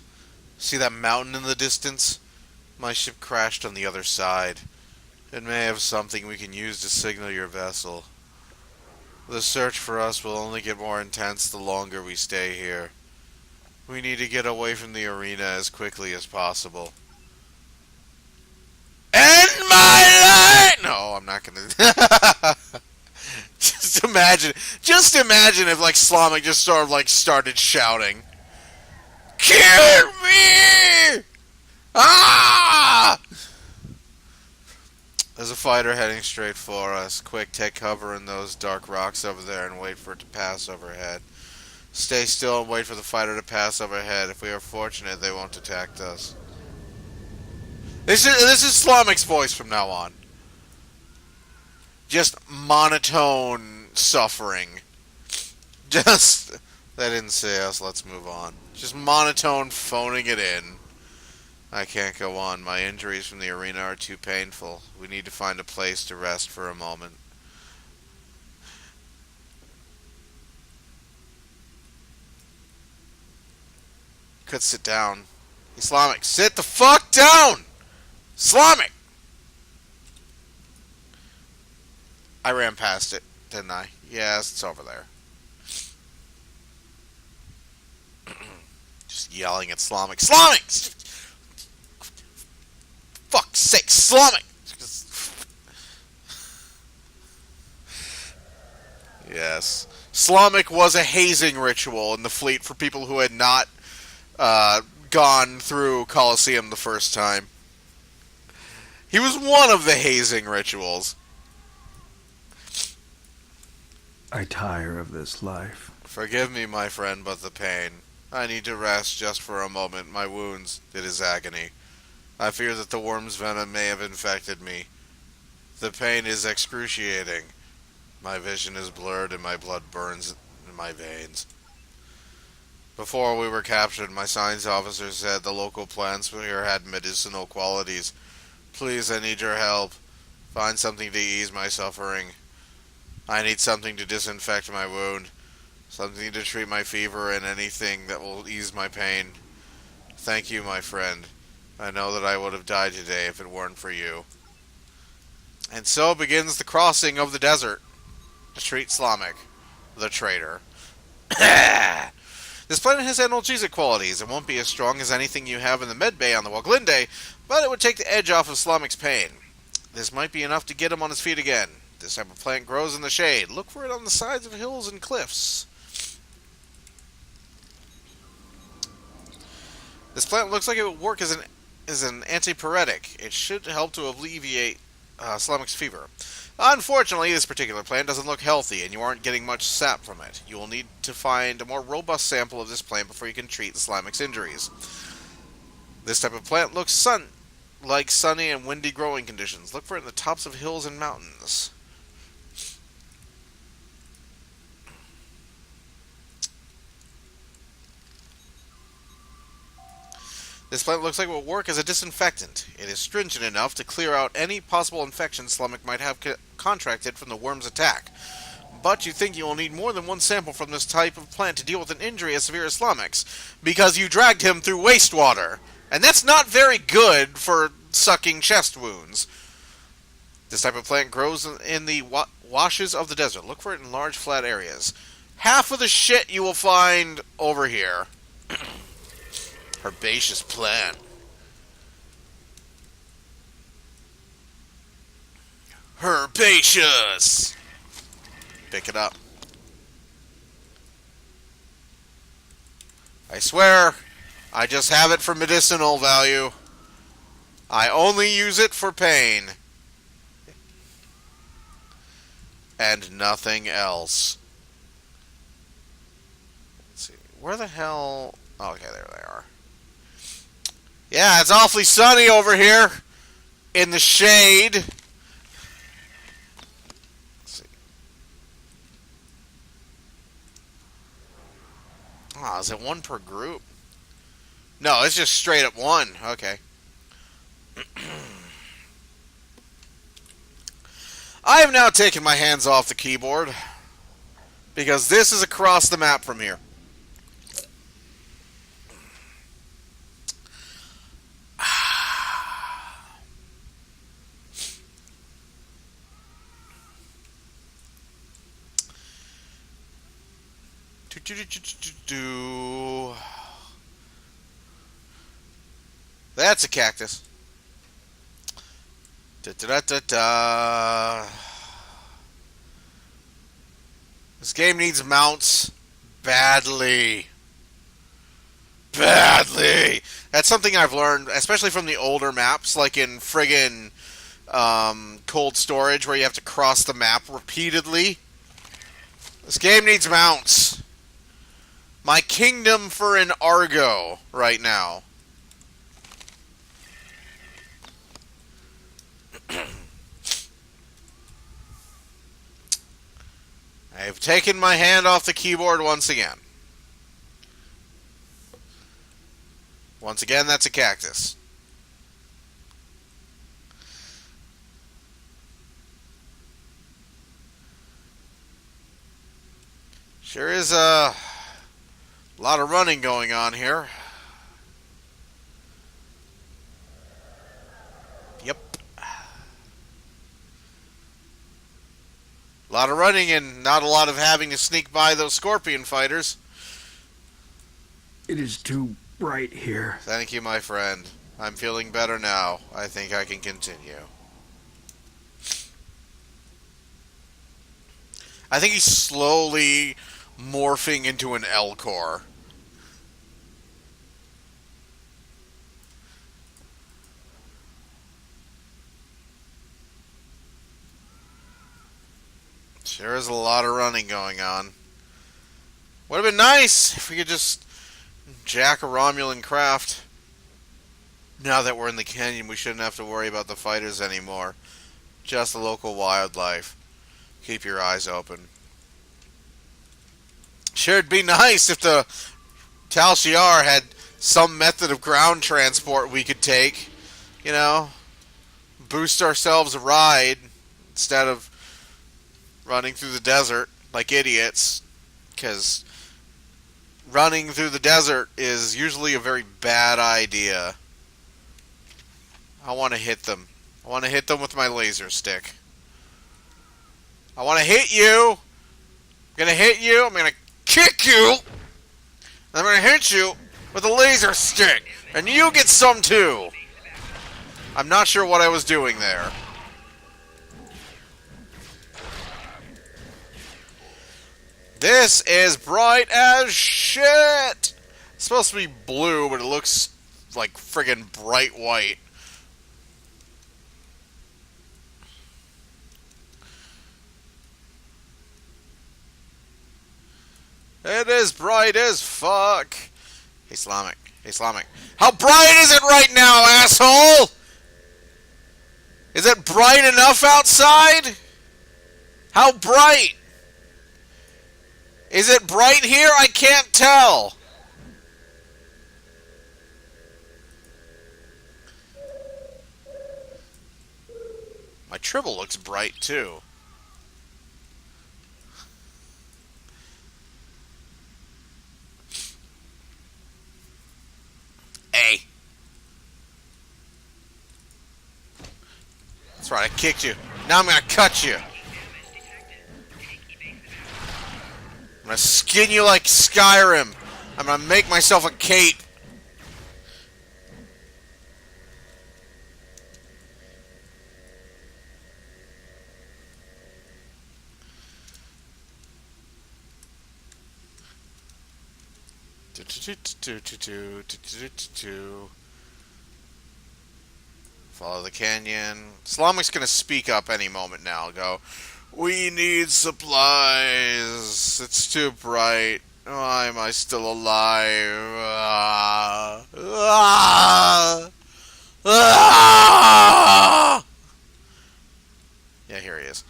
A: See that mountain in the distance? My ship crashed on the other side. It may have something we can use to signal your vessel. The search for us will only get more intense the longer we stay here. We need to get away from the arena as quickly as possible. End my life! No, I'm not gonna. Just imagine if like Slavic just sort of like started shouting, "Kill me! Ah!" There's a fighter heading straight for us. Quick, take cover in those dark rocks over there and wait for it to pass overhead. Stay still and wait for the fighter to pass overhead. If we are fortunate, they won't attack us. This is Slavic's voice from now on. Just monotone suffering. Just... They didn't say us, let's move on. Just monotone phoning it in. I can't go on. My injuries from the arena are too painful. We need to find a place to rest for a moment. Could sit down. Islamic, sit the fuck down! Islamic! I ran past it, didn't I? Yes, it's over there. Just yelling at Islamic. Islamic! Fuck's sake, Islamic! Yes. Islamic was a hazing ritual in the fleet for people who had not gone through Colosseum the first time. He was one of the hazing rituals.
E: I tire of this life.
A: Forgive me, my friend, but the pain. I need to rest just for a moment. My wounds, it is agony. I fear that the worm's venom may have infected me. The pain is excruciating. My vision is blurred and my blood burns in my veins. Before we were captured, my science officer said the local plants here had medicinal qualities. Please, I need your help. Find something to ease my suffering. I need something to disinfect my wound. Something to treat my fever and anything that will ease my pain. Thank you, my friend. I know that I would have died today if it weren't for you. And so begins the crossing of the desert. To treat Slavic, the traitor. This planet has analgesic qualities. It won't be as strong as anything you have in the medbay on the Waglinde, but it would take the edge off of Slavic's pain. This might be enough to get him on his feet again. This type of plant grows in the shade. Look for it on the sides of hills and cliffs. This plant looks like it would work as an antipyretic. It should help to alleviate Slavic's fever. Unfortunately, this particular plant doesn't look healthy, and you aren't getting much sap from it. You will need to find a more robust sample of this plant before you can treat Slavic's injuries. This type of plant looks like sunny and windy growing conditions. Look for it in the tops of hills and mountains. This plant looks like it will work as a disinfectant. It is stringent enough to clear out any possible infection Slavic might have contracted from the worm's attack. But you think you will need more than one sample from this type of plant to deal with an injury as severe as Slavic's, because you dragged him through wastewater. And that's not very good for sucking chest wounds. This type of plant grows in the washes of the desert. Look for it in large flat areas. Half of the shit you will find over here. Herbaceous plant. Herbaceous! Pick it up. I swear, I just have it for medicinal value. I only use it for pain. And nothing else. Let's see. Where the hell... Oh, okay, there they are. Yeah, it's awfully sunny over here. In the shade. Let's see. Oh, is it one per group? No, it's just straight up one. Okay. I have now taken my hands off the keyboard, because this is across the map from here. That's a cactus. This game needs mounts badly. Badly. That's something I've learned, especially from the older maps, like in friggin' Cold Storage, where you have to cross the map repeatedly. This game needs mounts. My kingdom for an Argo right now. I've taken my hand off the keyboard once again. Once again, that's a cactus. Sure is a lot of running going on here. Yep. A lot of running and not a lot of having to sneak by those scorpion fighters.
E: It is too bright here.
A: Thank you, my friend. I'm feeling better now. I think I can continue. I think he's slowly morphing into an L-core. Sure is a lot of running going on. Would have been nice if we could just jack a Romulan craft. Now that we're in the canyon, we shouldn't have to worry about the fighters anymore. Just the local wildlife. Keep your eyes open. Sure, it'd be nice if the Tal Shiar had some method of ground transport we could take. You know, boost ourselves a ride instead of running through the desert like idiots. Because running through the desert is usually a very bad idea. I want to hit them. I want to hit them with my laser stick. I want to hit you. I'm going to hit you. I'm going to kick you. I'm going to hit you with a laser stick. And you get some too. I'm not sure what I was doing there. This is bright as shit. It's supposed to be blue, but it looks like friggin' bright white. It is bright as fuck. Islamic. Islamic. How bright is it right now, asshole? Is it bright enough outside? How bright? Is it bright here? I can't tell. My tribble looks bright too. Hey. That's right, I kicked you. Now I'm gonna cut you. I'm gonna skin you like Skyrim. I'm gonna make myself a cape. Follow the canyon. Islamic's gonna speak up any moment now. Go, we need supplies. It's too bright. Why am I still alive? Yeah, here he is.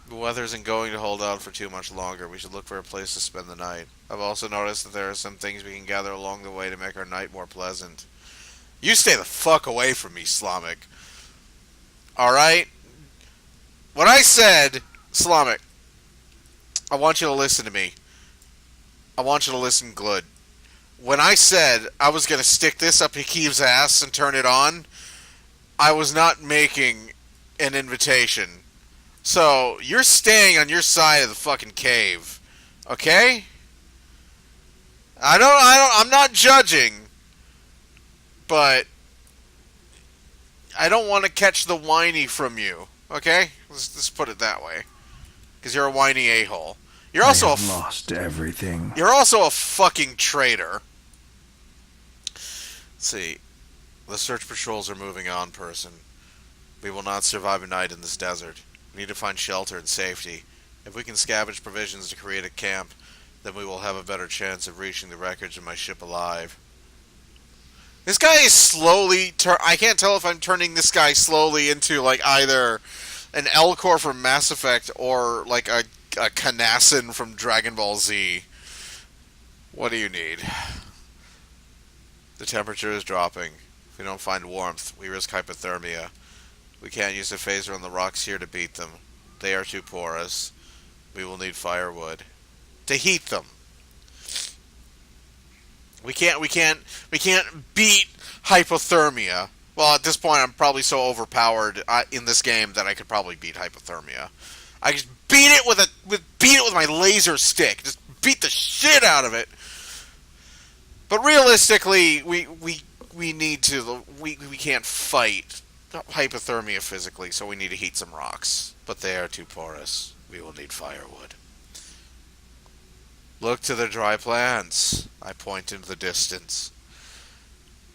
A: The weather isn't going to hold out for too much longer. We should look for a place to spend the night. I've also noticed that there are some things we can gather along the way to make our night more pleasant. You stay the fuck away from me, Islamic. Alright? When I said, Islamic, I want you to listen to me. I want you to listen good. When I said I was going to stick this up Hakeev's ass and turn it on, I was not making an invitation. So, you're staying on your side of the fucking cave. Okay? I'm not judging, but I don't want to catch the whiny from you. Okay, let's put it that way, because you're a whiny a-hole. You're also
E: lost everything.
A: You're also a fucking traitor. Let's see, the search patrols are moving on, Persson. We will not survive a night in this desert. We need to find shelter and safety. If we can scavenge provisions to create a camp, then we will have a better chance of reaching the wreckage of my ship alive. This guy is slowly... I can't tell if I'm turning this guy slowly into, like, either an Elcor from Mass Effect or, like, a Canassin from Dragon Ball Z. What do you need? The temperature is dropping. If we don't find warmth, we risk hypothermia. We can't use a phaser on the rocks here to beat them. They are too porous. We will need firewood to heat them. We can't beat hypothermia. Well, at this point, I'm probably so overpowered in this game that I could probably beat hypothermia. I just beat it with my laser stick. Just beat the shit out of it. But realistically, we need to. We can't fight hypothermia physically, so we need to heat some rocks. But they are too porous. We will need firewood. Look to the dry plants. I point into the distance.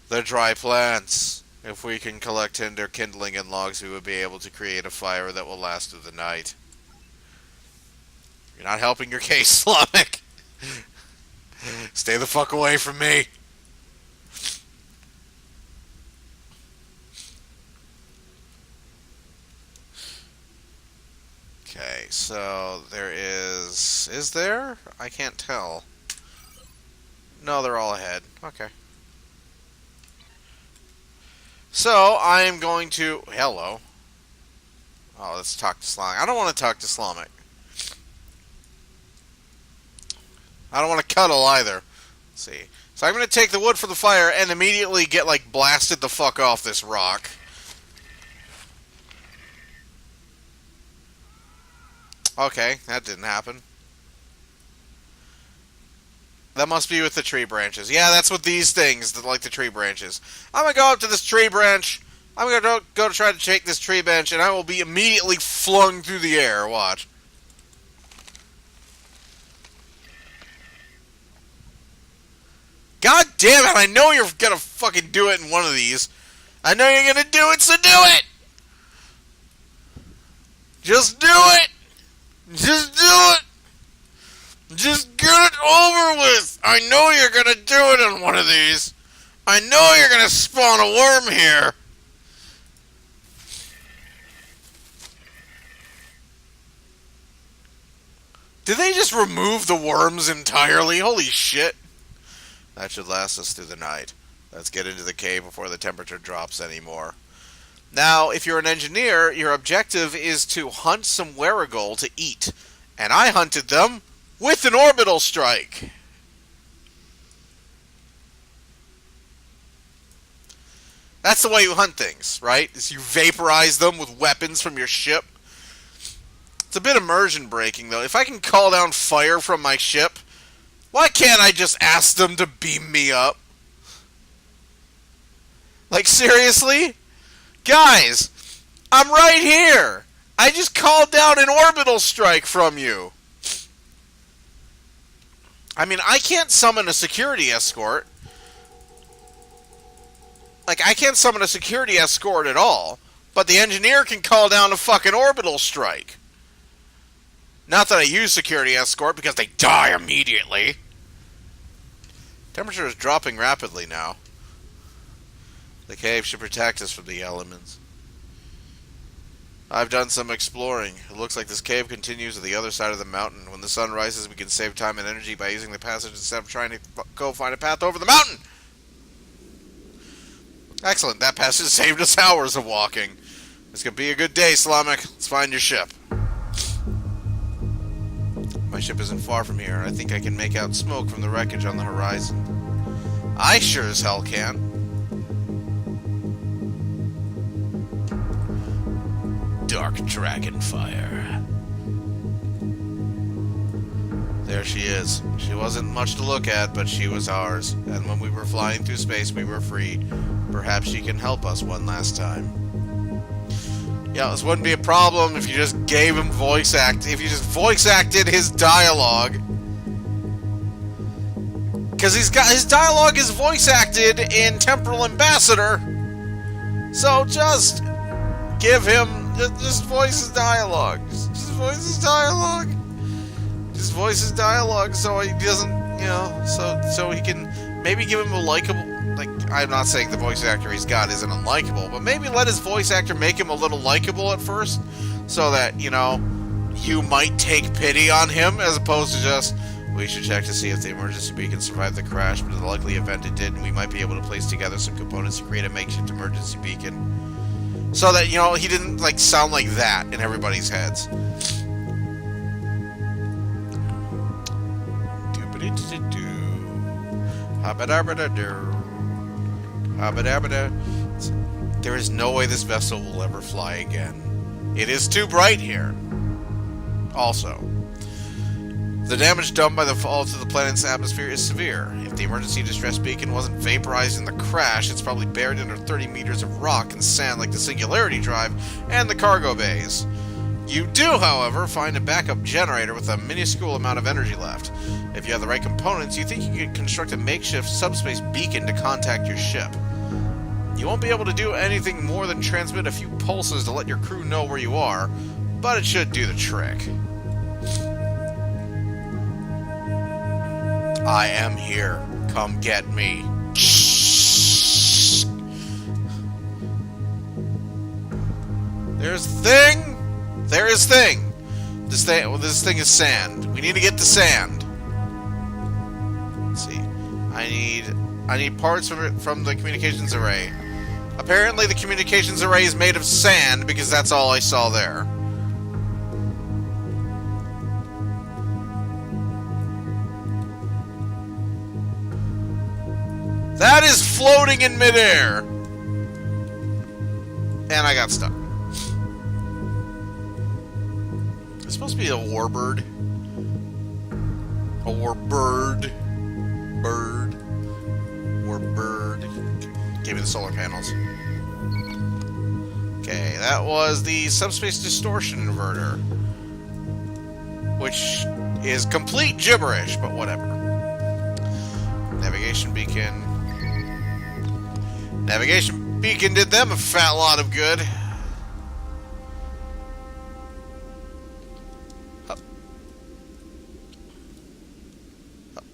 A: The dry plants. If we can collect tinder, kindling, and logs, we will be able to create a fire that will last through the night. You're not helping your case, Slavic. Stay the fuck away from me. Okay, so there is... Is there? I can't tell. No, they're all ahead. Okay. So, I am going to... Hello. Oh, let's talk to Slavic. I don't want to talk to Slavic. I don't want to cuddle either. Let's see. So I'm going to take the wood for the fire and immediately get, like, blasted the fuck off this rock. Okay, that didn't happen. That must be with the tree branches. Yeah, that's with these things, like the tree branches. I'm going to go up to this tree branch. I'm going to go to try to take this tree bench, and I will be immediately flung through the air. Watch. God damn it, I know you're going to fucking do it in one of these. I know you're going to do it, so do it! Just do it! Just do it! Just get it over with! I know you're gonna do it in one of these! I know you're gonna spawn a worm here! Did they just remove the worms entirely? Holy shit! That should last us through the night. Let's get into the cave before the temperature drops anymore. Now, if you're an engineer, your objective is to hunt some Werigol to eat. And I hunted them with an orbital strike. That's the way you hunt things, right? Is you vaporize them with weapons from your ship. It's a bit immersion breaking, though. If I can call down fire from my ship, why can't I just ask them to beam me up? Like, seriously? Guys, I'm right here. I just called down an orbital strike from you. I mean, I can't summon a security escort. Like, I can't summon a security escort at all. But the engineer can call down a fucking orbital strike. Not that I use security escort, because they die immediately. Temperature is dropping rapidly now. The cave should protect us from the elements. I've done some exploring. It looks like this cave continues to the other side of the mountain. When the sun rises, we can save time and energy by using the passage instead of trying to go find a path over the mountain. Excellent. That passage saved us hours of walking. This could be a good day, Slavic. Let's find your ship. My ship isn't far from here, and I think I can make out smoke from the wreckage on the horizon. I sure as hell can. Dark dragon fire. There she is. She wasn't much to look at, but she was ours. And when we were flying through space, we were free. Perhaps she can help us one last time. Yeah, this wouldn't be a problem if you just gave him voice act. If you just voice acted his dialogue. Because his dialogue is voice acted in Temporal Ambassador. So just give him, just voice his dialogue. Just voice his dialogue. Just voice his dialogue so he doesn't, you know, so he can maybe give him a likable, like, I'm not saying the voice actor he's got isn't unlikable, but maybe let his voice actor make him a little likable at first, so that, you know, you might take pity on him, as opposed to just, we should check to see if the emergency beacon survived the crash, but in the likely event it did, and we might be able to place together some components to create a makeshift emergency beacon. So that, you know, he didn't, like, sound like that in everybody's heads. There is no way this vessel will ever fly again. It is too bright here. Also, the damage done by the fall to the planet's atmosphere is severe. If the emergency distress beacon wasn't vaporizing the crash, it's probably buried under 30 meters of rock and sand like the Singularity Drive and the cargo bays. You do, however, find a backup generator with a minuscule amount of energy left. If you have the right components, you think you could construct a makeshift subspace beacon to contact your ship. You won't be able to do anything more than transmit a few pulses to let your crew know where you are, but it should do the trick. I am here. Come get me. There's thing. There is thing. This thing. Well, this thing is sand. We need to get the sand. Let's see. I need parts from the communications array. Apparently, the communications array is made of sand because that's all I saw there. That is floating in midair. And I got stuck. It's supposed to be a warbird. A warbird. Bird. Warbird. Give me the solar panels. Okay, that was the subspace distortion inverter. Which is complete gibberish, but whatever. Navigation beacon. Navigation beacon did them a fat lot of good. Up. Up.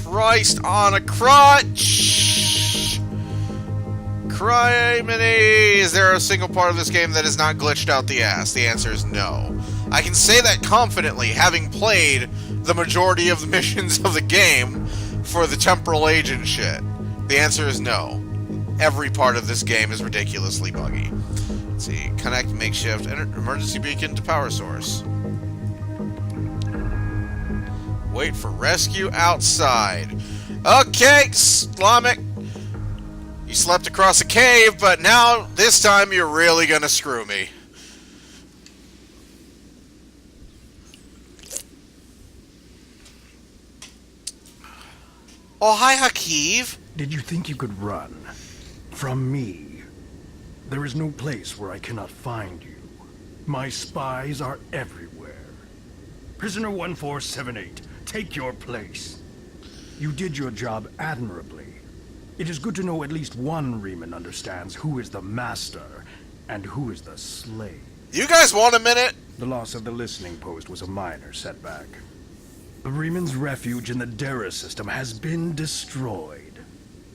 A: Christ on a crutch! Criminy! Is there a single part of this game that is not glitched out the ass? The answer is no. I can say that confidently, having played the majority of the missions of the game for the temporal agent shit. The answer is no. Every part of this game is ridiculously buggy. Let's see. Connect makeshift emergency beacon to power source. Wait for rescue outside. Okay, Slammik. You slept across a cave, but now, this time, you're really gonna screw me. Oh, hi, Hakeev.
E: Did you think you could run from me? There is no place where I cannot find you. My spies are everywhere. Prisoner 1478, take your place. You did your job admirably. It is good to know at least one Riemann understands who is the master and who is the slave.
A: You guys want a minute?
E: The loss of the listening post was a minor setback. The Riemann's refuge in the Dera system has been destroyed.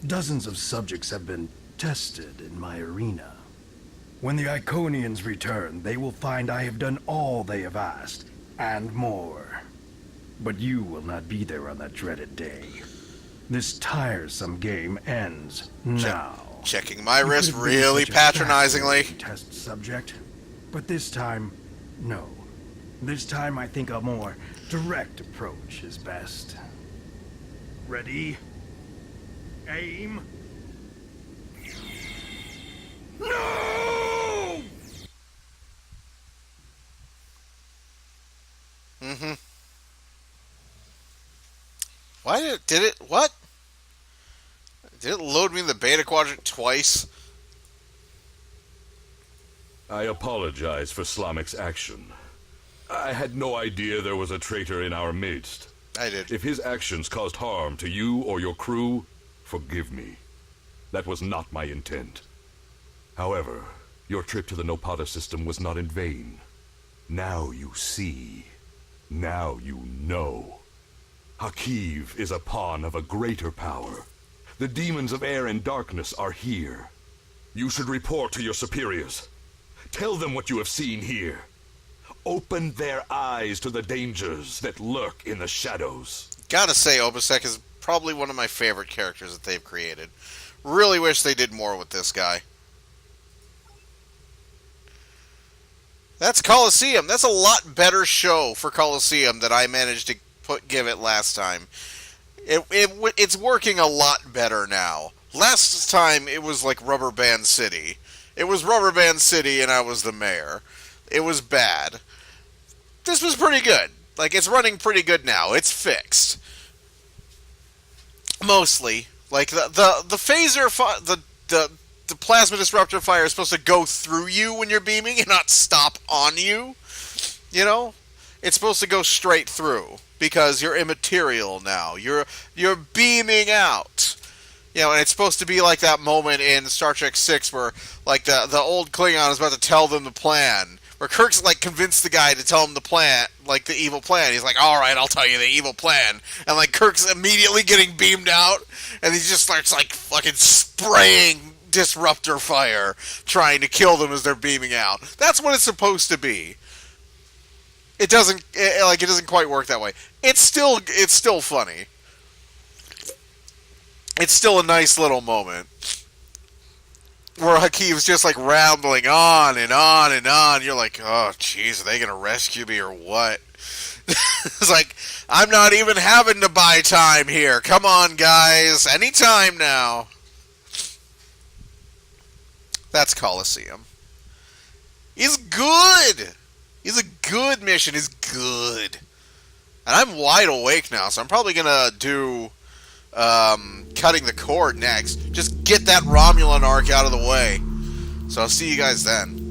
E: Dozens of subjects have been tested in my arena. When the Iconians return, they will find I have done all they have asked, and more. But you will not be there on that dreaded day. This tiresome game ends now.
A: Checking my wrist really patronizingly.
E: Test subject, but this time, no. This time I think a more direct approach is best. Ready? Aim. No!
A: Did it, what? Did it load me in the beta quadrant twice?
B: I apologize for Slamic's action. I had no idea there was a traitor in our midst.
A: I did.
B: If his actions caused harm to you or your crew, forgive me. That was not my intent. However, your trip to the Nopata system was not in vain. Now you see. Now you know. Hakeev is a pawn of a greater power. The demons of air and darkness are here. You should report to your superiors. Tell them what you have seen here. Open their eyes to the dangers that lurk in the shadows.
A: Gotta say, Obasek is probably one of my favorite characters that they've created. Really wish they did more with this guy. That's Colosseum. That's a lot better show for Colosseum that I managed to give it last time. It's working a lot better now. Last time it was like Rubber Band City. It was Rubber Band City and I was the mayor. It was bad. This was pretty good. Like, it's running pretty good now. It's fixed. Mostly. Like, the phaser, the plasma disruptor fire is supposed to go through you when you're beaming and not stop on you. You know? It's supposed to go straight through. Because you're immaterial now. You're beaming out. You know, and it's supposed to be like that moment in Star Trek 6 where, like, the old Klingon is about to tell them the plan. Where Kirk's, like, convinced the guy to tell him the plan, like, the evil plan. He's like, alright, I'll tell you the evil plan. And, like, Kirk's immediately getting beamed out, and he just starts, like, fucking spraying disruptor fire, trying to kill them as they're beaming out. That's what it's supposed to be. It doesn't quite work that way. It's still funny. It's still a nice little moment where Hakeev's just like rambling on and on and on. You're like, oh, jeez, are they gonna rescue me or what? It's like, I'm not even having to buy time here. Come on, guys, anytime now. That's Colosseum. He's good. He's a good mission. He's good. And I'm wide awake now, so I'm probably gonna do cutting the cord next. Just get that Romulan arc out of the way. So I'll see you guys then.